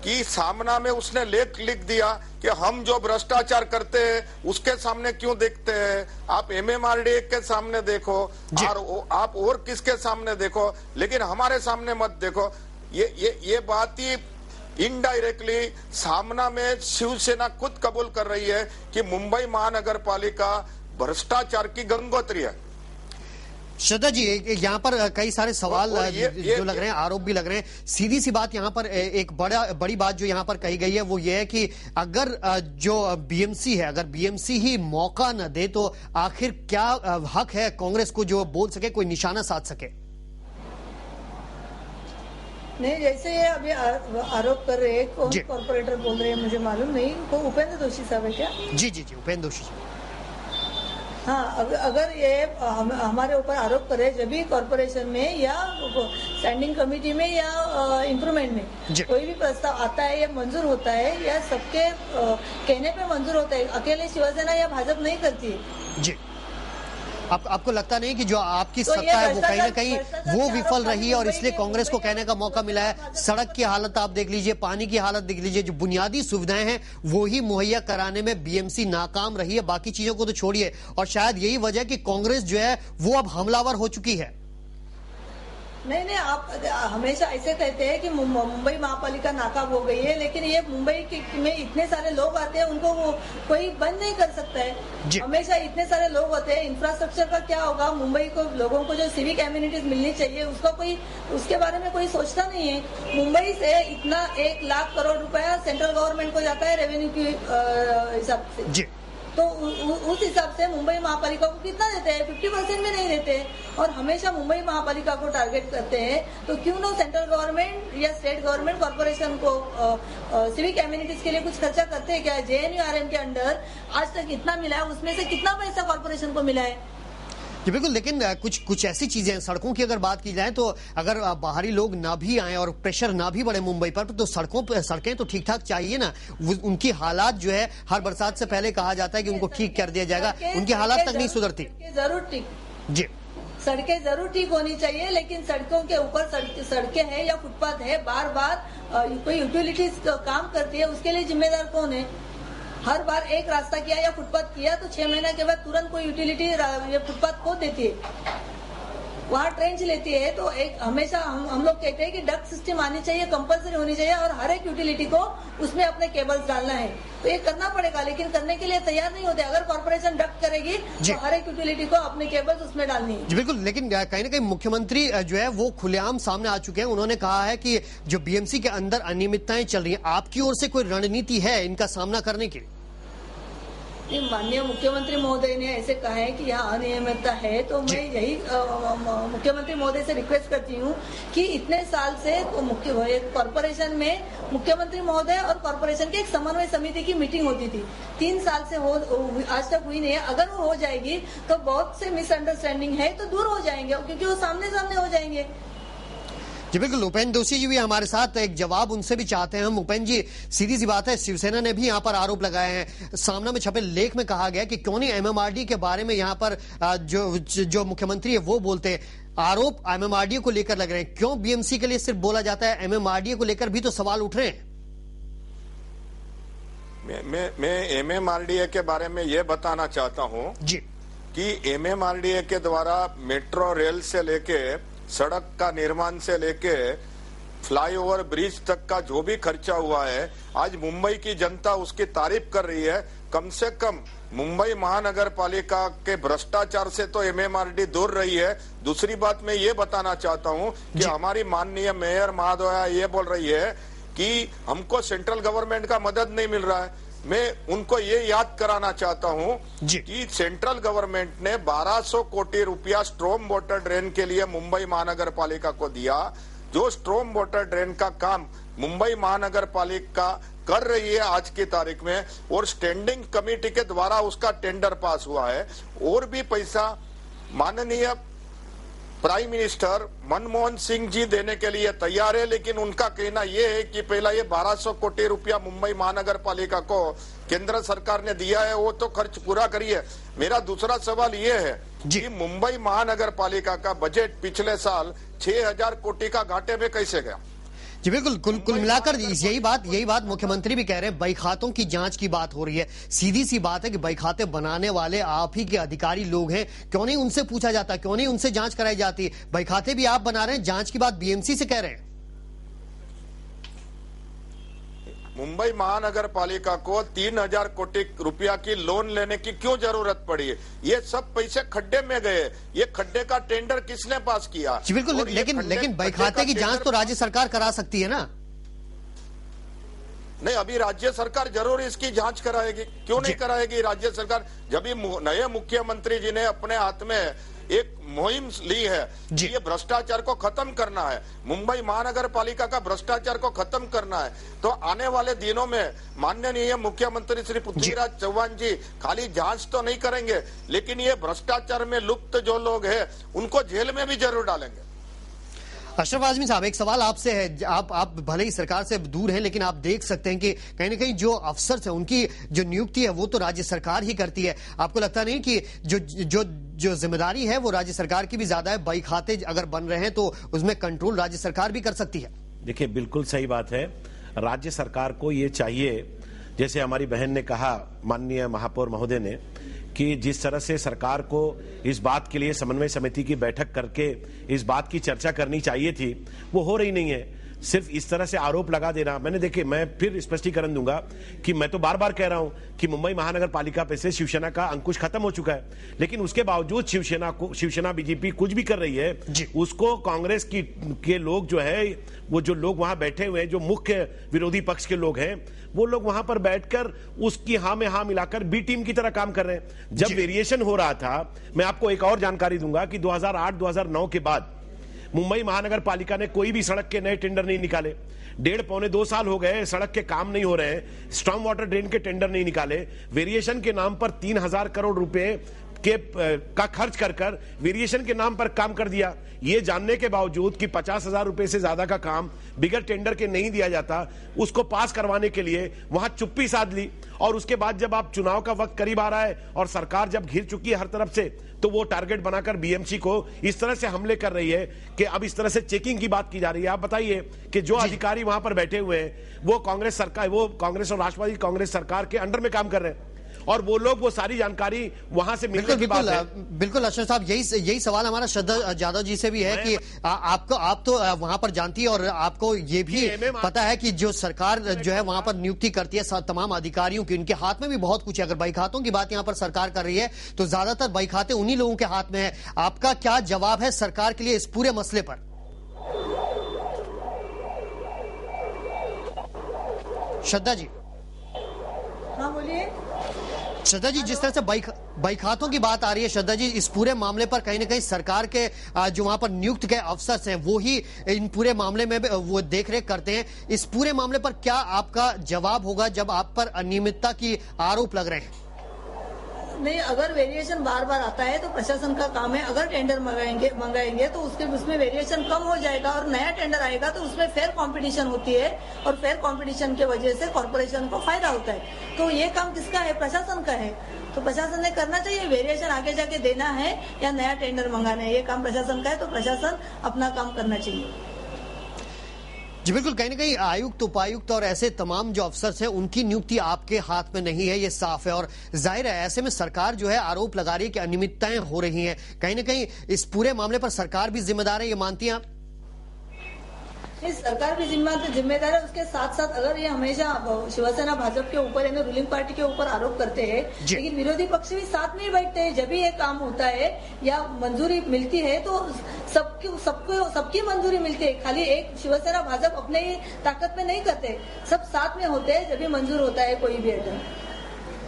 कि सामना में उसने लेख लिख दिया कि हम जो भ्रष्टाचार करते हैं उसके सामने क्यों देखते हैं, आप MMRD के सामने देखो और आप और किसके सामने देखो, लेकिन हमारे सामने मत देखो। ये बात ही इनडायरेक्टली सामना में शिवसेना खुद कबूल कर रही है कि मुंबई महानगर पालिका भ्रष्टाचार की गंगोत्री है। श्रद्धा जी, यहाँ पर कई सारे सवाल जो लग रहे हैं, आरोप भी लग रहे हैं। सीधी सी बात यहाँ पर एक बड़ी बात जो यहाँ पर कही गई है वो ये है कि अगर जो बीएमसी है, अगर बीएमसी ही मौका न दे तो आखिर क्या हक है कांग्रेस को जो बोल सके, कोई निशाना साध सके? नहीं, जैसे ये अभी आरोप कर रहे हैं, कौन कॉर्पोरेटर बोल रहे हैं मुझे मालूम नहीं, वो उपेंद्र दोषी साहब है क्या? जी जी जी, उपेंद्र दोषी। हाँ, अगर ये हमारे ऊपर आरोप करे जब भी कॉर्पोरेशन में या स्टैंडिंग कमेटी में या इम्प्रूवमेंट में कोई भी प्रस्ताव आता है या मंजूर होता है या सबके कहने पे मंजूर होता है, अकेले शिवसेना या भाजपा नहीं करती है जी। आपको लगता नहीं कि जो आपकी सत्ता है वो कहीं ना कहीं वो विफल रही है और इसलिए कांग्रेस को कहने का मौका मिला है? सड़क की हालत आप देख लीजिए, पानी की हालत देख लीजिए, जो बुनियादी सुविधाएं हैं वो ही मुहैया कराने में बीएमसी नाकाम रही है, बाकी चीजों को तो छोड़िए। और शायद यही वजह कि कांग्रेस जो है वो अब हमलावर हो चुकी है। नहीं, आप हमेशा ऐसे कहते हैं कि मुंबई महापालिका नाकाम हो गई है, लेकिन ये मुंबई में इतने सारे लोग आते हैं, उनको वो कोई बंद नहीं कर सकता है। हमेशा इतने सारे लोग होते हैं, इंफ्रास्ट्रक्चर का क्या होगा? मुंबई को लोगों को जो सिविक एम्यूनिटीज मिलनी चाहिए उसका कोई, उसके बारे में कोई सोचता नहीं है। मुंबई से इतना 1 लाख करोड़ रुपया सेंट्रल गवर्नमेंट को जाता है रेवेन्यू की हिसाब से, तो उस हिसाब से मुंबई महापालिका को कितना देते हैं? 50% में नहीं देते और हमेशा मुंबई महापालिका को टारगेट करते हैं। तो क्यों ना सेंट्रल गवर्नमेंट या स्टेट गवर्नमेंट कॉर्पोरेशन को सिविक एम्यूनिटीज के लिए कुछ खर्चा करते हैं क्या? JNURM के अंडर आज तक इतना मिला है, उसमें से कितना पैसा कॉर्पोरेशन को मिला है? जी बिल्कुल, लेकिन कुछ ऐसी चीजें हैं, सड़कों की अगर बात की जाए तो अगर बाहरी लोग ना भी आए और प्रेशर ना भी बढ़े मुंबई पर, तो सड़कें तो ठीक ठाक चाहिए ना। उनकी हालात जो है हर बरसात से पहले कहा जाता है कि उनको ठीक कर दिया जाएगा, उनकी हालात तक नहीं सुधरती। जरूर ठीक जी, सड़कें जरूर ठीक होनी चाहिए, लेकिन सड़कों के ऊपर सड़कें हैं या फुटपाथ है, बार बार कोई यूटिलिटीज काम करती है, उसके लिए जिम्मेदार कौन है? हर बार एक रास्ता किया या फुटपाथ किया तो 6 महीने के बाद तुरंत कोई यूटिलिटी ये फुटपाथ खोद देती है, वहाँ ट्रेंच लेती है। तो एक हमेशा हम लोग कहते हैं कि डक्ट सिस्टम आनी चाहिए, कंपलसरी होनी चाहिए और हर एक यूटिलिटी को उसमें अपने केबल्स डालना है। तो ये करना पड़ेगा, लेकिन करने के लिए तैयार नहीं होते। अगर कॉर्पोरेशन डक्ट करेगी तो हर एक यूटिलिटी को अपने केबल्स उसमें डालनी है। बिल्कुल, लेकिन कहीं ना कहीं मुख्यमंत्री जो है वो खुलेआम सामने आ चुके हैं। उन्होंने कहा है कि जो बीएमसी के अंदर अनियमितताएं चल रही है, आपकी ओर से कोई रणनीति है इनका सामना करने की? ये माननीय मुख्यमंत्री महोदय ने ऐसे कहा है कि यहाँ अनियमितता है, तो मैं यही मुख्यमंत्री महोदय से रिक्वेस्ट करती हूँ कि इतने साल से कॉर्पोरेशन में मुख्यमंत्री महोदय और कॉर्पोरेशन की एक समन्वय समिति की मीटिंग होती थी, 3 साल से आज तक हुई नहीं है। अगर वो हो जाएगी तो बहुत से मिसअंडरस्टैंडिंग है तो दूर हो जाएंगे, क्योंकि वो सामने सामने हो जाएंगे। जी बिल्कुल, उपेंद्र दोषी जी भी हमारे साथ, एक जवाब उनसे भी चाहते हैं हम। उपेंद्र जी, सीधी सी बात है, शिवसेना ने भी यहाँ पर आरोप लगाए हैं। सामना में छपे लेख में कहा गया कि क्यों नहीं एमएमआरडी के बारे में यहाँ पर जो मुख्यमंत्री है वो बोलते हैं। आरोप एमएमआरडी को लेकर लग रहे हैं, क्यों बीएमसी के लिए सिर्फ बोला जाता है? एमएमआरडी को लेकर भी तो सवाल उठ रहे हैं। मैं एमएमआरडीए के बारे में ये बताना चाहता हूँ जी कि एमएमआरडीए के द्वारा मेट्रो रेल से लेके सड़क का निर्माण से लेके फ्लाईओवर ब्रिज तक का जो भी खर्चा हुआ है, आज मुंबई की जनता उसकी तारीफ कर रही है। कम से कम मुंबई महानगर पालिका के भ्रष्टाचार से तो एमएमआरडी दूर रही है। दूसरी बात मैं ये बताना चाहता हूँ कि हमारी माननीय मेयर महोदया ये बोल रही है कि हमको सेंट्रल गवर्नमेंट का मदद नहीं मिल रहा है। मैं उनको ये याद कराना चाहता हूं कि सेंट्रल गवर्नमेंट ने 1200 कोटी रुपया स्ट्रॉम वाटर ड्रेन के लिए मुंबई महानगर पालिका को दिया। जो स्ट्रॉम वाटर ड्रेन का काम मुंबई महानगर पालिका कर रही है आज की तारीख में, और स्टैंडिंग कमेटी के द्वारा उसका टेंडर पास हुआ है। और भी पैसा माननीय प्राइम मिनिस्टर मनमोहन सिंह जी देने के लिए तैयार है, लेकिन उनका कहना यह है कि पहला ये 1200 कोटी रुपया मुंबई महानगर पालिका को केंद्र सरकार ने दिया है, वो तो खर्च पूरा करिए। मेरा दूसरा सवाल ये है कि मुंबई महानगर पालिका का बजट पिछले साल 6000 कोटी का घाटे में कैसे गया? जी बिल्कुल, कुल मिलाकर यही बात मुख्यमंत्री भी कह रहे हैं। बही खातों की जांच की बात हो रही है। सीधी सी बात है कि बही खाते बनाने वाले आप ही के अधिकारी लोग हैं, क्यों नहीं उनसे पूछा जाता, क्यों नहीं उनसे जांच कराई जाती? बही खाते भी आप बना रहे हैं, जांच की बात बीएमसी से कह रहे हैं। मुंबई महानगर पालिका को 3000 कोटी रुपया की लोन लेने की क्यों जरूरत पड़ी? ये सब पैसे खड्डे में गए। ये खड्डे का टेंडर किसने पास किया? जी बिल्कुल, लेकिन बही खाते की जांच तो राज्य सरकार करा सकती है ना? नहीं, अभी राज्य सरकार जरूर इसकी जांच कराएगी। क्यों नहीं कराएगी राज्य सरकार? जब भी नए मुख्यमंत्री जी ने अपने हाथ में एक मुहिम ली है कि ये भ्रष्टाचार को खत्म करना है, मुंबई महानगर पालिका का भ्रष्टाचार को खत्म करना है, तो आने वाले दिनों में माननीय मुख्यमंत्री श्री पृथ्वीराज चौहान जी खाली जांच तो नहीं करेंगे, लेकिन ये भ्रष्टाचार में लुप्त जो लोग हैं उनको जेल में भी जरूर डालेंगे। अशरफ आजमी साहब, एक सवाल आपसे है। आप भले ही सरकार से दूर हैं, लेकिन आप देख सकते हैं कि कहीं ना कहीं जो अफसर है उनकी जो नियुक्ति है वो तो राज्य सरकार ही करती है। आपको लगता नहीं कि जो जिम्मेदारी है वो राज्य सरकार की भी ज्यादा है? बही खाते अगर बन रहे हैं तो उसमें कंट्रोल राज्य सरकार भी कर सकती है। देखिए, बिल्कुल सही बात है। राज्य सरकार को ये चाहिए, जैसे हमारी बहन ने कहा, माननीय महापौर महोदय ने, कि जिस तरह से सरकार को इस बात के लिए समन्वय समिति की बैठक करके इस बात की चर्चा करनी चाहिए थी, वो हो रही नहीं है। सिर्फ इस तरह से आरोप लगा देना, देखिए मैं फिर स्पष्टीकरण दूंगा कि मैं तो बार बार कह रहा हूं कि मुंबई महानगर पालिका पे से शिवसेना का अंकुश खत्म हो चुका है, लेकिन उसके बावजूद शिवसेना बीजेपी कुछ भी कर रही है, उसको कांग्रेस के लोग जो है, वो जो लोग वहां बैठे हुए हैं, जो मुख्य विरोधी पक्ष के लोग हैं, वो लोग वहां पर बैठकर उसकी हाँ में हाँ मिलाकर बी टीम की तरह काम कर रहे हैं। जब वेरिएशन हो रहा था, मैं आपको एक और जानकारी दूंगा कि 2008-2009 के बाद मुंबई महानगर पालिका ने कोई भी सड़क के नए टेंडर नहीं निकाले। 1.5-2 साल हो गए, सड़क के काम नहीं हो रहे हैं, स्टॉर्म वाटर ड्रेन के टेंडर नहीं निकाले। वेरिएशन के नाम पर 3000 करोड़ रुपए का खर्च कर वेरिएशन के नाम पर काम कर दिया, ये जानने के बावजूद कि 50,000 रुपए से ज्यादा का काम बिगर टेंडर के नहीं दिया जाता, उसको पास करवाने के लिए वहां चुप्पी साध ली। और उसके बाद जब आप चुनाव का वक्त करीब आ रहा है और सरकार जब घिर चुकी है हर तरफ से, तो वो टारगेट बनाकर बीएमसी को इस तरह से हमले कर रही है कि अब इस तरह से चेकिंग की बात की जा रही है। आप बताइए कि जो अधिकारी वहां पर बैठे हुए हैं वो कांग्रेस और राष्ट्रवादी कांग्रेस सरकार के अंडर में काम कर रहे हैं, और वो लोग वो सारी जानकारी वहां से मिलने की बात है। बिल्कुल अशरफ साहब, यही सवाल हमारा श्रद्धा जादव जी से भी है कि आप तो वहां पर जानती है और आपको ये भी पता है कि जो सरकार जो है वहां पर नियुक्ति करती है तमाम अधिकारियों की, उनके हाथ में भी बहुत कुछ है। अगर बही खातों की बात यहां पर सरकार कर रही है तो ज्यादातर बही खाते उन्हीं लोगों के हाथ में है। आपका क्या जवाब है सरकार के लिए इस पूरे मसले पर? श्रद्धा जी। हाँ बोलिए। श्रद्धा जी, जिस तरह से बाइकातों की बात आ रही है, श्रद्धा जी, इस पूरे मामले पर कहीं ना कहीं सरकार के जो वहां पर नियुक्त के अफसर हैं वो ही इन पूरे मामले में वो देखरेख करते हैं। इस पूरे मामले पर क्या आपका जवाब होगा जब आप पर अनियमितता की आरोप लग रहे हैं? नहीं, अगर वेरिएशन बार बार आता है तो प्रशासन का काम है। अगर टेंडर मंगाएंगे तो उसमें वेरिएशन कम हो जाएगा और नया टेंडर आएगा तो उसमें फेयर कंपटीशन होती है और फेयर कंपटीशन के वजह से कॉर्पोरेशन को फायदा होता है। तो ये काम किसका है? प्रशासन का है। तो प्रशासन ने करना चाहिए। वेरिएशन आगे जाके देना है या नया टेंडर मंगाना है, ये काम प्रशासन का है। तो प्रशासन अपना काम करना चाहिए। जी बिल्कुल, कहीं ना कहीं आयुक्त, उपायुक्त और ऐसे तमाम जो अफसर हैं उनकी नियुक्ति आपके हाथ में नहीं है, ये साफ है। और जाहिर है ऐसे में सरकार जो है आरोप लगा रही है कि अनियमितताएं हो रही हैं। कहीं ना कहीं इस पूरे मामले पर सरकार भी जिम्मेदार है, ये मानती हैं आप? इस सरकार भी जिम्मेदार है। उसके साथ साथ अगर ये हमेशा शिवसेना भाजपा के ऊपर यानी रूलिंग पार्टी के ऊपर आरोप करते हैं, लेकिन विरोधी पक्ष भी साथ में ही बैठते हैं। जब भी ये काम होता है या मंजूरी मिलती है तो सबकी मंजूरी मिलती है। खाली एक शिवसेना भाजपा अपने ही ताकत में नहीं करते, सब साथ में होते हैं जब भी मंजूर होता है कोई भी आइटम,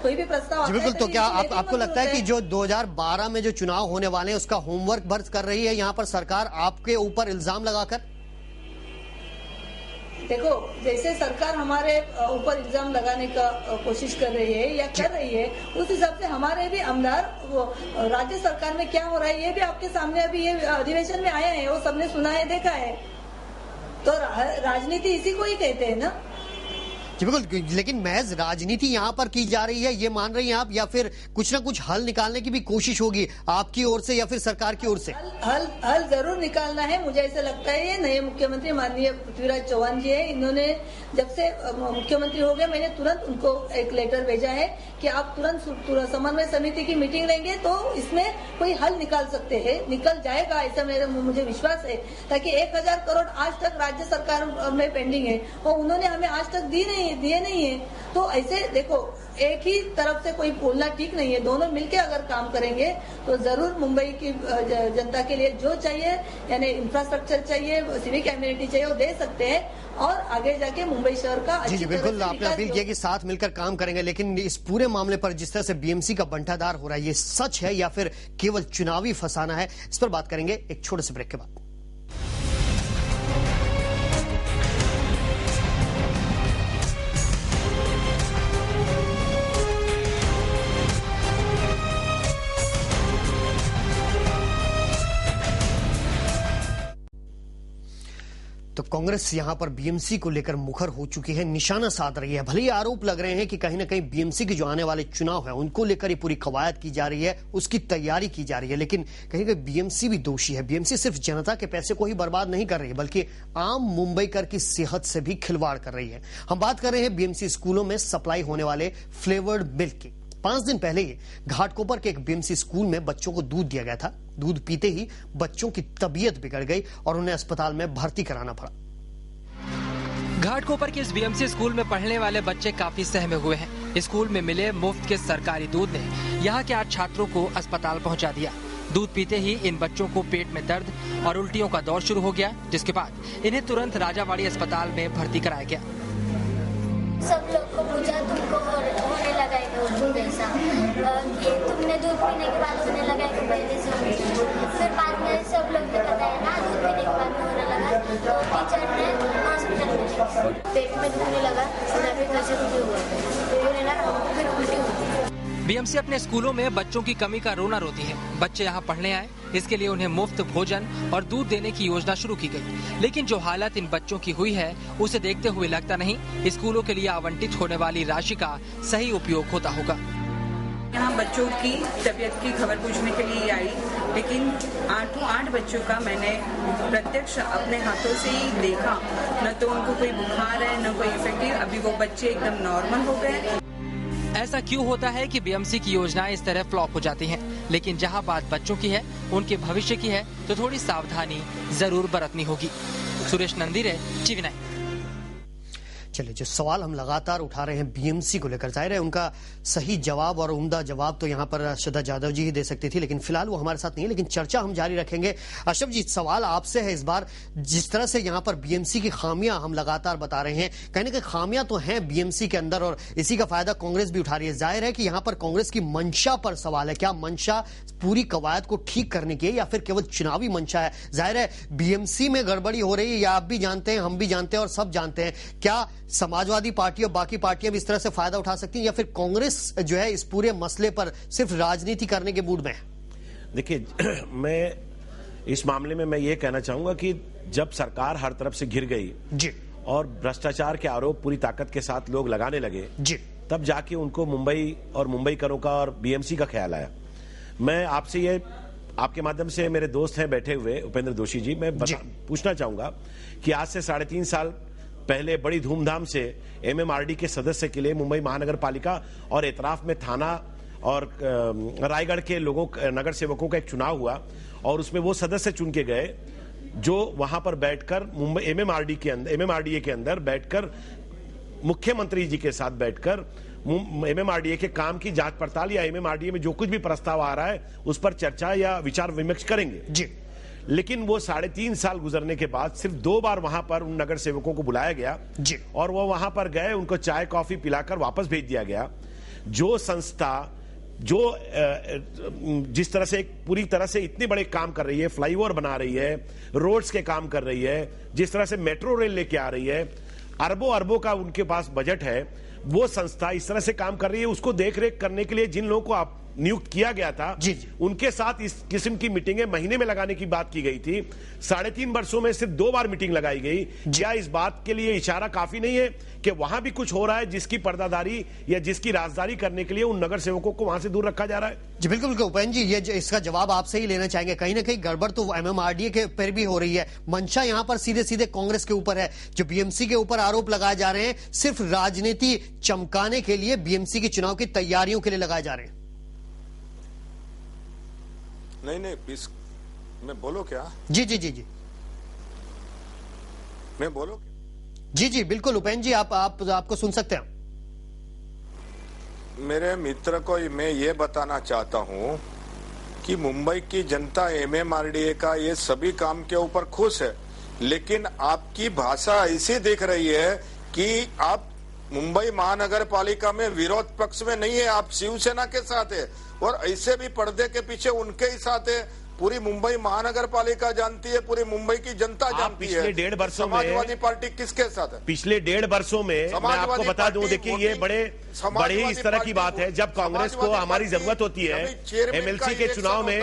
कोई भी प्रस्ताव आता है। बिल्कुल, तो क्या आपको लगता है कि जो 2012 में जो चुनाव होने वाले हैं उसका होमवर्क भर कर रही है यहाँ पर सरकार आपके ऊपर इल्जाम लगाकर? देखो, जैसे सरकार हमारे ऊपर इल्जाम लगाने का कोशिश कर रही है या कर रही है, उस हिसाब से हमारे भी आमदार राज्य सरकार में क्या हो रहा है ये भी आपके सामने अभी ये अधिवेशन में आया है, वो सबने सुना है, देखा है। तो राजनीति इसी को ही कहते हैं ना। बिल्कुल, लेकिन महज राजनीति यहाँ पर की जा रही है, ये मान रही हैं आप, या फिर कुछ ना कुछ हल निकालने की भी कोशिश होगी आपकी ओर से या फिर सरकार की ओर से? हल जरूर निकालना है। मुझे ऐसा लगता है ये नए मुख्यमंत्री माननीय पृथ्वीराज चौहान जी है, इन्होंने जब से मुख्यमंत्री हो गए मैंने तुरंत उनको एक लेटर भेजा है कि आप तुरंत समन्वय समिति की मीटिंग लेंगे तो इसमें कोई हल निकाल सकते हैं, निकल जाएगा, ऐसा मुझे विश्वास है। ताकि 1000 करोड़ आज तक राज्य सरकार में पेंडिंग है और उन्होंने हमें आज तक दिए नहीं है। तो ऐसे देखो, एक ही तरफ से कोई बोलना ठीक नहीं है। दोनों मिलकर अगर काम करेंगे तो जरूर मुंबई की जनता के लिए जो चाहिए यानी इंफ्रास्ट्रक्चर चाहिए, सिविक एम्यूनिटी चाहिए, वो दे सकते हैं और आगे जाके मुंबई शहर का जी बिल्कुल, आपने अपील किया कि साथ मिलकर काम करेंगे। लेकिन इस पूरे मामले पर जिस तरह से बीएमसी का बंटाधार हो रहा है, ये सच है या फिर केवल चुनावी फसाना है? इस पर बात करेंगे एक छोटे से ब्रेक के बाद। तो कांग्रेस यहां पर बीएमसी को लेकर मुखर हो चुकी है, निशाना साध रही है। भले ही आरोप लग रहे हैं कि कहीं ना कहीं बीएमसी के जो आने वाले चुनाव है उनको लेकर ये पूरी कवायद की जा रही है, उसकी तैयारी की जा रही है, लेकिन कहीं ना कहीं बीएमसी भी दोषी है। बीएमसी सिर्फ जनता के पैसे को ही बर्बाद नहीं कर रही है बल्कि आम मुंबईकर की सेहत से भी खिलवाड़ कर रही है। हम बात कर रहे हैं बीएमसी स्कूलों में सप्लाई होने वाले फ्लेवर्ड मिल्क की। 5 दिन पहले ही घाटकोपर के एक बीएमसी स्कूल में बच्चों को दूध दिया गया था। दूध पीते ही बच्चों की तबीयत बिगड़ गई और उन्हें अस्पताल में भर्ती कराना पड़ा। घाटकोपर के इस बीएमसी स्कूल में पढ़ने वाले बच्चे काफी सहमे हुए हैं। स्कूल में मिले मुफ्त के सरकारी दूध ने यहाँ के 8 छात्रों को अस्पताल पहुँचा दिया। दूध पीते ही इन बच्चों को पेट में दर्द और उल्टियों का दौर शुरू हो गया, जिसके बाद इन्हें तुरंत राजावाड़ी अस्पताल में भर्ती कराया गया। सब लोग को पूछा तुमको होने लगा है दूध ऐसा, तुमने दूध पीने के बाद होने लगा है पहले से। फिर बाद में सब लोग ने बताया ना दूध पीने के बाद होने लगा, तो टीचर ने हॉस्पिटल में पेट में दुखने लगा, फिर वैसे फिर उल्टी हुई। बीएमसी अपने स्कूलों में बच्चों की कमी का रोना रोती है। बच्चे यहाँ पढ़ने आए, इसके लिए उन्हें मुफ्त भोजन और दूध देने की योजना शुरू की गई, लेकिन जो हालत इन बच्चों की हुई है उसे देखते हुए लगता नहीं स्कूलों के लिए आवंटित होने वाली राशि का सही उपयोग होता होगा। यहाँ बच्चों की तबीयत की खबर पूछने के लिए आई, लेकिन 8 बच्चों का मैंने प्रत्यक्ष अपने हाथों से ही देखा, न तो उनको कोई बुखार है न कोई इफेक्टिव। अभी वो बच्चे एकदम नॉर्मल हो गए। ऐसा क्यों होता है कि बीएमसी की योजनाएं इस तरह फ्लॉप हो जाती हैं? लेकिन जहां बात बच्चों की है, उनके भविष्य की है, तो थोड़ी सावधानी जरूर बरतनी होगी। सुरेश नंदीरे, टीवी 9। चलिए, जो सवाल हम लगातार उठा रहे हैं बीएमसी को लेकर, जाहिर है उनका सही जवाब और उम्दा जवाब तो यहाँ पर श्रद्धा जाधव जी ही दे सकती थी, लेकिन फिलहाल वो हमारे साथ नहीं है। लेकिन चर्चा हम जारी रखेंगे। अशरफ जी, सवाल आपसे है इस बार, जिस तरह से यहाँ पर बीएमसी की खामियां हम लगातार बता रहे हैं, कहीं ना कहीं खामियां तो हैं बीएमसी के अंदर और इसी का फायदा कांग्रेस भी उठा रही है। जाहिर है कि यहाँ पर कांग्रेस की मंशा पर सवाल है, क्या मंशा पूरी कवायद को ठीक करने की है या फिर केवल चुनावी मंशा है? जाहिर है बीएमसी में गड़बड़ी हो रही है, या आप भी जानते हैं, हम भी जानते हैं और सब जानते हैं। क्या समाजवादी पार्टी और बाकी पार्टियां भी इस तरह से फायदा उठा सकती हैं, या फिर कांग्रेस जो है इस पूरे मसले पर सिर्फ राजनीति करने के मूड में है? देखिए, मैं इस मामले में मैं ये कहना चाहूंगा कि जब सरकार हर तरफ से घिर गई जी और भ्रष्टाचार के आरोप पूरी ताकत के साथ लोग लगाने लगे जी, तब जाके उनको मुंबई और मुंबईकरों का और बीएमसी का ख्याल आया। मैं आपसे ये, आपके माध्यम से, मेरे दोस्त हैं बैठे हुए उपेंद्र दोषी जी, मैं पूछना चाहूंगा कि आज से 3.5 साल पहले बड़ी धूमधाम से एमएमआरडी के सदस्य के लिए मुंबई महानगर पालिका और एतराफ में थाना और रायगढ़ के लोगों, नगर सेवकों का एक चुनाव हुआ और उसमें वो सदस्य चुन के गए जो वहां पर बैठकर मुंबई एमएमआरडीए के अंदर बैठकर मुख्यमंत्री जी के साथ बैठकर एमएमआरडीए के काम की जांच पड़ताल या एमएमआरडीए में जो कुछ भी प्रस्ताव आ रहा है उस पर चर्चा या विचार विमर्श करेंगे जी। लेकिन वो 3.5 साल गुजरने के बाद सिर्फ 2 बार वहां पर उन नगर सेवकों को बुलाया गया जी, और वो वहां पर गए, उनको चाय कॉफी पिलाकर वापस भेज दिया गया। जो संस्था जो जिस तरह से पूरी तरह से इतने बड़े काम कर रही है, फ्लाईओवर बना रही है, रोड्स के काम कर रही है, जिस तरह से मेट्रो रेल लेके आ रही है, अरबों अरबों का उनके पास बजट है, वो संस्था इस तरह से काम कर रही है, उसको देखरेख करने के लिए जिन लोगों को आप नियुक्त किया गया था जी, उनके साथ इस किस्म की मीटिंगें महीने में लगाने की बात की गई थी। 3.5 वर्षों में सिर्फ 2 बार मीटिंग लगाई गई। क्या इस बात के लिए इशारा काफी नहीं है कि वहां भी कुछ हो रहा है जिसकी पर्दादारी या जिसकी राजदारी करने के लिए उन नगर सेवकों को वहां से दूर रखा जा रहा है? जी बिल्कुल बिल्कुल उपेंद्र जी, ये इसका जवाब आपसे ही लेना चाहेंगे। कहीं ना कहीं गड़बड़ तो एमएमआरडीए के पर भी हो रही है, मंशा यहाँ पर सीधे सीधे कांग्रेस के ऊपर है। जो बीएमसी के ऊपर आरोप लगाए जा रहे हैं सिर्फ राजनीति चमकाने के लिए, बीएमसी के चुनाव की तैयारियों के लिए लगाए जा रहे हैं। नहीं, प्लीज मैं बोलो क्या? जी जी जी जी, मैं बोलो? जी जी बिल्कुल उपेंद्र जी, आपको सुन सकते हैं। मेरे मित्र को मैं ये बताना चाहता हूं कि मुंबई की जनता एमएमआरडीए का ये सभी काम के ऊपर खुश है, लेकिन आपकी भाषा ऐसी दिख रही है कि आप मुंबई महानगर पालिका में विरोध पक्ष में नहीं है, आप शिवसेना के साथ है और ऐसे भी पर्दे के पीछे उनके ही साथ है। पूरी मुंबई महानगर पालिका जानती है, पूरी मुंबई की जनता जानती है। पिछले 1.5 वर्षों में समाजवादी पार्टी किसके साथ है? पिछले 1.5 वर्षों में मैं आपको बता दूं, देखिए ये बड़े ही इस तरह की बात है। जब कांग्रेस को हमारी जरूरत होती है एमएलसी के चुनाव में,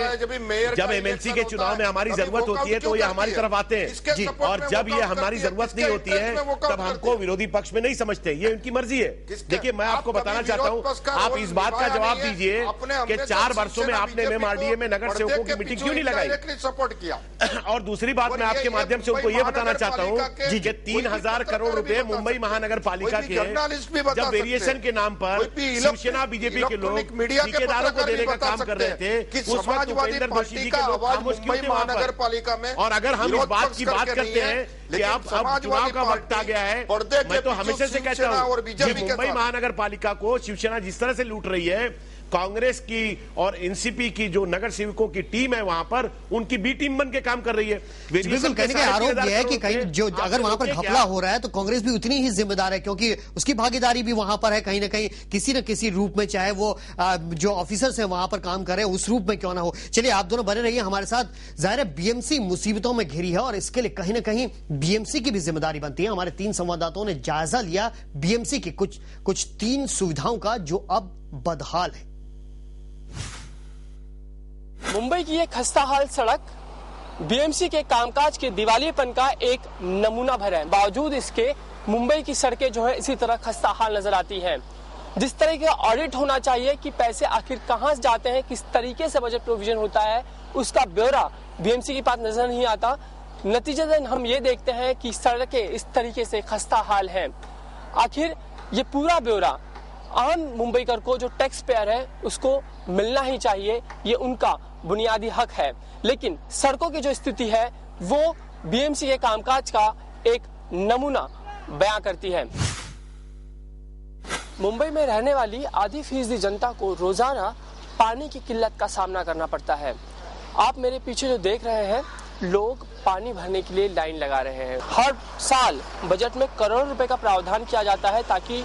जब एमएलसी के चुनाव में हमारी जरूरत होती है तो ये हमारी तरफ आते हैं, और जब ये हमारी जरूरत नहीं होती है तब हमको विरोधी पक्ष में नहीं समझते। ये उनकी मर्जी है। देखिए, मैं आपको बताना चाहता हूँ, आप इस बात का जवाब दीजिए कि 4 वर्षों में आपने एमएमआरडीए में नगर सेवकों की मीटिंग क्यों नहीं लगाई? सपोर्ट किया। और दूसरी बात मैं आपके माध्यम से उनको ये बताना चाहता हूँ कि 3,000 करोड़ रुपए मुंबई महानगर पालिका के जब वेरिएशन के नाम पर शिवसेना बीजेपी के लोग ठेकेदारों को देने का काम कर रहे थे, उस वक्त उपेंद्र दोषी जी के लोग खामोश क्यों थे महानगर पालिका में? और अगर हम इस बात की बात करते हैं कि अब चुनाव का वक्त आ गया है, मैं तो हमेशा से कहता हूँ मुंबई महानगर पालिका को शिवसेना जिस तरह से लूट रही है, कांग्रेस की और एनसीपी की जो नगर सेवकों की टीम है वहां पर, उनकी बी टीम बन के काम कर रही है। बिल्कुल, कहने का आरोप यह है कि कहीं जो अगर वहां पर घपला हो रहा है तो कांग्रेस भी उतनी ही जिम्मेदार है, क्योंकि उसकी भागीदारी भी वहां पर है कहीं ना कहीं, किसी न किसी रूप में, चाहे वो जो ऑफिसर्स हैं वहां पर काम कर रहे हैं उस रूप में क्यों ना हो। चलिए, आप दोनों बने रहिए हमारे साथ। जाहिर है बीएमसी मुसीबतों में घिरी है और इसके लिए कहीं ना कहीं बीएमसी की भी जिम्मेदारी बनती है। हमारे 3 संवाददाताओं ने जायजा लिया बीएमसी की कुछ 3 सुविधाओं का जो अब बदहाल है। मुंबई की एक खस्ताहाल सड़क बीएमसी के कामकाज के दिवालियेपन का एक नमूना भर है। बावजूद इसके मुंबई की सड़कें जो है इसी तरह खस्ताहाल नजर आती हैं। जिस तरह का ऑडिट होना चाहिए कि पैसे आखिर कहां से जाते हैं, किस तरीके से बजट प्रोविजन होता है, उसका ब्यौरा बीएमसी के पास नजर नहीं आता। नतीजतन हम ये देखते हैं कि सड़कें इस तरीके से खस्ताहाल हैं। आखिर ये पूरा ब्यौरा आम मुंबईकर को, जो टैक्स पेयर है, उसको मिलना ही चाहिए, ये उनका बुनियादी हक है। लेकिन सड़कों की जो स्थिति है वो बीएमसी के कामकाज का एक नमूना बयां करती है। मुंबई में रहने वाली आधी फीसदी जनता को रोजाना पानी की किल्लत का सामना करना पड़ता है। आप मेरे पीछे जो देख रहे हैं, लोग पानी भरने के लिए लाइन लगा रहे हैं। हर साल बजट में करोड़ों रुपए का प्रावधान किया जाता है ताकि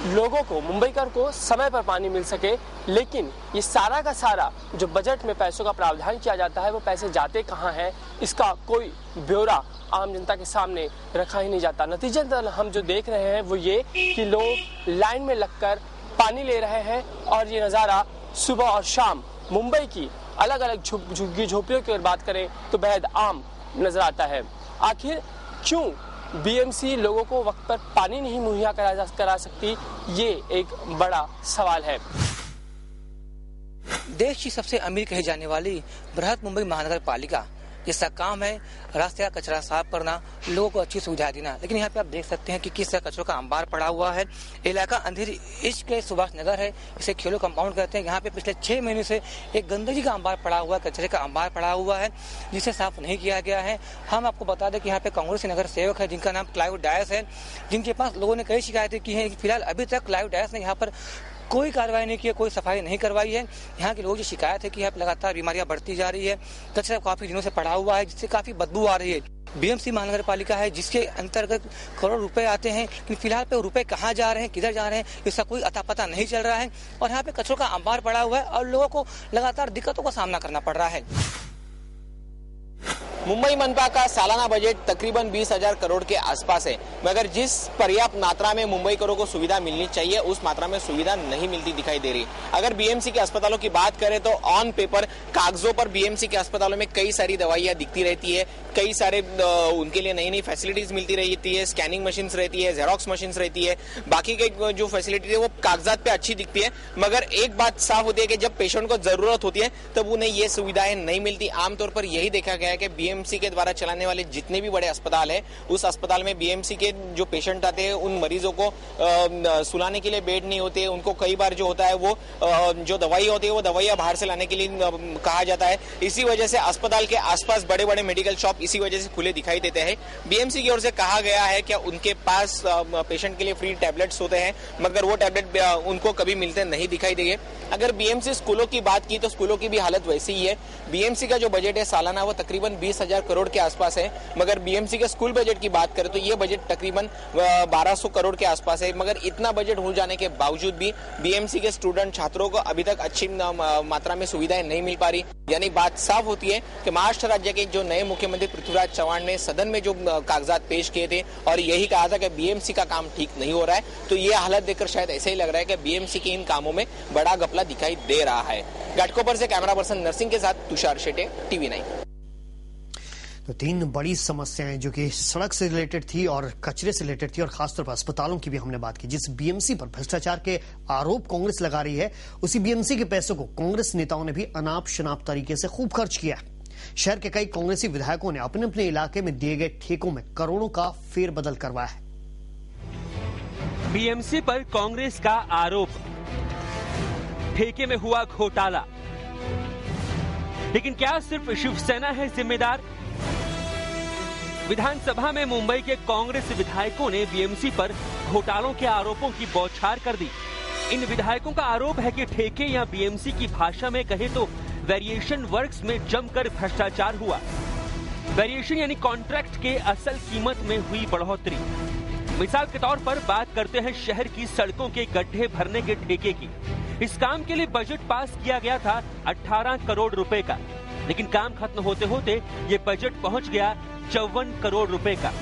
लोगों को, मुंबईकर को समय पर पानी मिल सके, लेकिन ये सारा का सारा जो बजट में पैसों का प्रावधान किया जाता है वो पैसे जाते कहाँ हैं, इसका कोई ब्यौरा आम जनता के सामने रखा ही नहीं जाता। नतीजतन हम जो देख रहे हैं वो ये कि लोग लाइन में लगकर पानी ले रहे हैं और ये नज़ारा सुबह और शाम मुंबई की अलग अलग झुग्गी झोपड़ियों की अगर बात करें तो बेहद आम नजर आता है। आखिर क्यों बीएमसी लोगों को वक्त पर पानी नहीं मुहैया करा सकती, ये एक बड़ा सवाल है। देश की सबसे अमीर कही जाने वाली बृहत मुंबई महानगर पालिका, जिसका काम है रास्ते का कचरा साफ करना, लोगों को अच्छी सुविधा देना, लेकिन यहाँ पे आप देख सकते हैं कि किस तरह कचरों का अंबार पड़ा हुआ है। इलाका अंधेरी इश्क के सुभाष नगर है, इसे खेलो कंपाउंड कहते हैं। यहाँ पे पिछले 6 महीने से एक गंदगी का अंबार पड़ा हुआ है, कचरे का अंबार पड़ा हुआ है, जिसे साफ नहीं किया गया है। हम आपको बता दें कि यहाँ पे कांग्रेस नगर सेवक है जिनका नाम क्लाइव डायस है, जिनके पास लोगों ने कई शिकायतें की हैं। फिलहाल अभी तक क्लाइव डायस ने यहाँ पर कोई कार्रवाई नहीं की, कोई सफाई नहीं करवाई है। यहाँ के लोगों की शिकायत है कि यहाँ पर लगातार बीमारियां बढ़ती जा रही है, कचरा काफी दिनों से पड़ा हुआ है जिससे काफी बदबू आ रही है। बीएमसी महानगर पालिका है जिसके अंतर्गत करोड़ रुपए आते हैं, लेकिन फिलहाल पे रुपए कहाँ जा रहे हैं, किधर जा रहे हैं, इसका कोई अता पता नहीं चल रहा है। और यहाँ पे कचरों का अंबार पड़ा हुआ है और लोगों को लगातार दिक्कतों का सामना करना पड़ रहा है। मुंबई मनपा का सालाना बजट तकरीबन 20,000 करोड़ के आसपास है, मगर जिस पर्याप्त मात्रा में मुंबईकरों को सुविधा मिलनी चाहिए उस मात्रा में सुविधा नहीं मिलती दिखाई दे रही। अगर बीएमसी के अस्पतालों की बात करें तो ऑन पेपर, कागजों पर बीएमसी के अस्पतालों में कई सारी दवाइयां दिखती रहती है, कई सारे उनके लिए नई नई फैसिलिटीज मिलती रहती है, स्कैनिंग मशीन रहती है, जेरोक्स मशीन रहती है, बाकी की जो फैसिलिटी है वो कागजात पे अच्छी दिखती है। मगर एक बात साफ होती है कि जब पेशेंट को जरूरत होती है तब उन्हें ये सुविधाएं नहीं मिलती। आमतौर पर यही देखा गया है कि बीएमसी के द्वारा चलाने वाले जितने भी बड़े अस्पताल है, उस अस्पताल में बीएमसी के जो पेशेंट आते हैं उन मरीजों को सुलाने के लिए बेड नहीं होते। उनको कई बार जो होता है वो जो दवाई होती है वो दवाइयां बाहर से लाने के लिए कहा जाता है। इसी वजह से अस्पताल के आसपास बड़े बड़े मेडिकल शॉप इसी वजह से खुले दिखाई देते हैं। बीएमसी की ओर से कहा गया है कि उनके पास पेशेंट के लिए फ्री टैबलेट्स होते हैं, मगर वो टैबलेट उनको कभी मिलते नहीं दिखाई देंगे। अगर बीएमसी स्कूलों की बात की तो स्कूलों की भी हालत वैसी ही है। बीएमसी का जो बजट है सालाना वो तकरीबन 20,000 करोड़ के आसपास है, मगर बीएमसी के स्कूल बजट की बात करें तो ये बजट तकरीबन 1200 करोड़ के आसपास है। मगर इतना बजट हो जाने के बावजूद भी बीएमसी के स्टूडेंट छात्रों को अभी तक अच्छी मात्रा में सुविधाएं नहीं मिल पा रही। यानी बात साफ होती है कि महाराष्ट्र राज्य के जो नए मुख्यमंत्री पृथ्वीराज चव्हाण ने सदन में जो कागजात पेश किए थे और यही कहा था कि बीएमसी का काम ठीक नहीं हो रहा है, तो ये हालत देखकर शायद ऐसा ही लग रहा है कि बीएमसी के इन कामों में बड़ा घपला दिखाई दे रहा है। घाटकोपर से कैमरा पर्सन नरसिंह के साथ तुषार शेटे, TV9। तो 3 बड़ी समस्याएं जो कि सड़क से रिलेटेड थी और कचरे से रिलेटेड थी और खासतौर पर अस्पतालों की भी हमने बात की। जिस बीएमसी पर भ्रष्टाचार के आरोप कांग्रेस लगा रही है, उसी बीएमसी के पैसों को कांग्रेस नेताओं ने भी अनाप शनाप तरीके से खूब खर्च किया। शहर के कई कांग्रेसी विधायकों ने अपने अपने इलाके में दिए गए ठेकों में करोड़ों का फेरबदल करवाया है। बीएमसी पर कांग्रेस का आरोप, ठेके में हुआ घोटाला, लेकिन क्या सिर्फ शिवसेना है जिम्मेदार? विधानसभा में मुंबई के कांग्रेस विधायकों ने बीएमसी पर घोटालों के आरोपों की बौछार कर दी। इन विधायकों का आरोप है कि ठेके या बीएमसी की भाषा में कहे तो वेरिएशन वर्क्स में जमकर भ्रष्टाचार हुआ। वेरिएशन यानी कॉन्ट्रैक्ट के असल कीमत में हुई बढ़ोतरी। मिसाल के तौर पर बात करते हैं शहर की सड़कों के गड्ढे भरने के ठेके की। इस काम के लिए बजट पास किया गया था 18 करोड़ रुपए का, लेकिन काम खत्म होते होते ये बजट पहुंच गया 54 करोड़ रुपए का।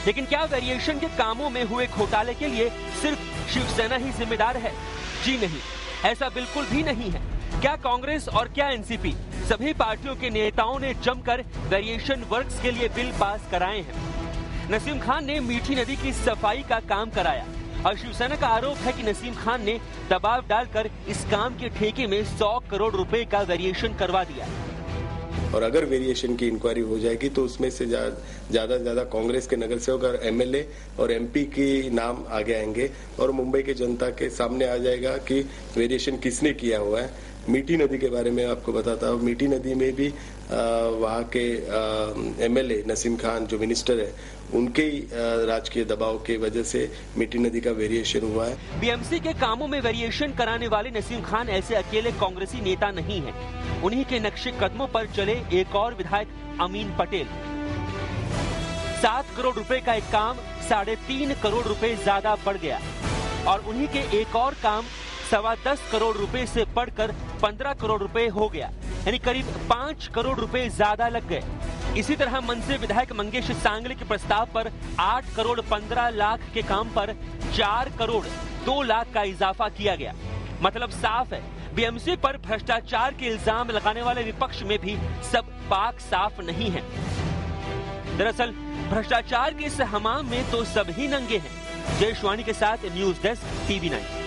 लेकिन क्या वेरिएशन के कामों में हुए घोटाले के लिए सिर्फ शिवसेना ही जिम्मेदार है? जी नहीं, ऐसा बिल्कुल भी नहीं है। क्या कांग्रेस और क्या एनसीपी, सभी पार्टियों के नेताओं ने जमकर वेरिएशन वर्क्स के लिए बिल पास कराए हैं। नसीम खान ने मीठी नदी की सफाई का काम कराया और शिवसेना का आरोप है कि नसीम खान ने दबाव डालकर इस काम के ठेके में 100 करोड़ रुपए का वेरिएशन करवा दिया। और अगर वेरिएशन की इंक्वायरी हो जाएगी तो उसमें से ज्यादा से ज्यादा कांग्रेस के नगर सेवक और एमएलए और एमपी के नाम आगे आएंगे और मुंबई की जनता के सामने आ जाएगा कि वेरिएशन किसने किया हुआ है। मीठी नदी के बारे में आपको बताता हूँ। मीठी नदी में भी वहाँ के एमएलए नसीम खान जो मिनिस्टर है, उनके राजकीय दबाव की वजह से मीठी नदी का वेरिएशन हुआ है। बीएमसी के कामों में वेरिएशन कराने वाले नसीम खान ऐसे अकेले कांग्रेसी नेता नहीं हैं। उन्हीं के नक्शे कदमों पर चले एक और विधायक अमीन पटेल। 7 करोड़ रुपए का एक काम 3.5 करोड़ रुपए ज्यादा बढ़ गया और उन्हीं के एक और काम 10.25 करोड़ रुपए से बढ़कर 15 करोड़ रुपए हो गया, यानी करीब 5 करोड़ रुपए ज्यादा लग गए। इसी तरह मनसे विधायक मंगेश सांगले के प्रस्ताव पर 8 करोड़ 15 लाख के काम पर 4 करोड़ 2 लाख का इजाफा किया गया। मतलब साफ है, बीएमसी पर भ्रष्टाचार के इल्जाम लगाने वाले विपक्ष में भी सब पाक साफ नहीं है। दरअसल भ्रष्टाचार के इस हमाम में तो सभी नंगे हैं। जय शिवानी के साथ न्यूज डेस्क TV9।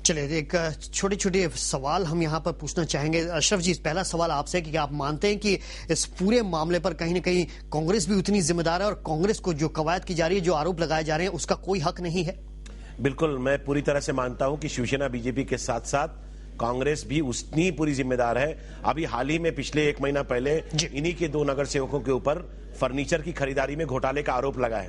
चलिए, एक छोटे छोटे सवाल हम यहाँ पर पूछना चाहेंगे। अशरफ जी, पहला सवाल आपसे कि आप मानते हैं कि इस पूरे मामले पर कहीं न कहीं कांग्रेस भी उतनी जिम्मेदार है और कांग्रेस को जो कवायद की जा रही है, जो आरोप लगाए जा रहे हैं, उसका कोई हक नहीं है? बिल्कुल, मैं पूरी तरह से मानता हूं कि शिवसेना बीजेपी के साथ साथ कांग्रेस भी उतनी पूरी जिम्मेदार है। अभी हाल ही में पिछले 1 महीना पहले इन्हीं के 2 नगर सेवकों के ऊपर फर्नीचर की खरीदारी में घोटाले का आरोप लगा है।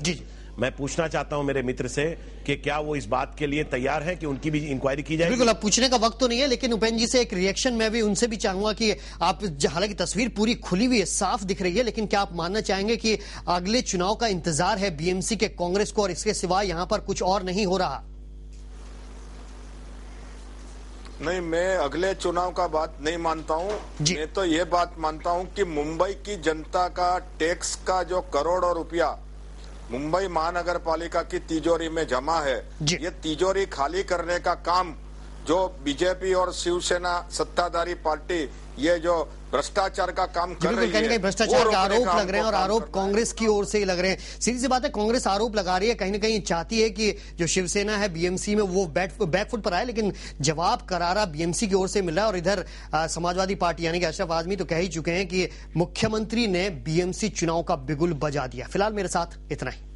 मैं पूछना चाहता हूं मेरे मित्र से कि क्या वो इस बात के लिए तैयार है कि उनकी भी इंक्वायरी की जाए? बिल्कुल, अब पूछने का वक्त तो नहीं है, लेकिन उपेंद्र जी से एक रिएक्शन मैं भी उनसे भी चाहूंगा कि आप, हालांकि तस्वीर पूरी खुली हुई है, साफ दिख रही है, लेकिन क्या आप मानना चाहेंगे कि अगले चुनाव का इंतजार है बीएमसी के कांग्रेस को और इसके सिवाय यहां पर कुछ और नहीं हो रहा? नहीं, मैं अगले चुनाव का बात नहीं मानता हूं। मैं तो ये बात मानता हूं कि मुंबई की जनता का टैक्स का जो करोड़ों रुपया मुंबई महानगर पालिका की तिजोरी में जमा है, ये तिजोरी खाली करने का काम जो बीजेपी और शिवसेना सत्ताधारी पार्टी ये जो भ्रष्टाचार का काम कर रही है, कहीं कहीं भ्रष्टाचार के आरोप लग रहे हैं और आरोप कांग्रेस की ओर से ही लग रहे हैं। सीधी सी बात है, कांग्रेस आरोप लगा रही है, कहीं ना कहीं चाहती है कि जो शिवसेना है बीएमसी में वो बैकफुट पर आए, लेकिन जवाब करारा बीएमसी की ओर से मिल रहा है। और इधर समाजवादी पार्टी यानी कि अशरफ आजमी तो कह ही चुके हैं कि मुख्यमंत्री ने बीएमसी चुनाव का बिगुल बजा दिया। फिलहाल मेरे साथ इतना ही।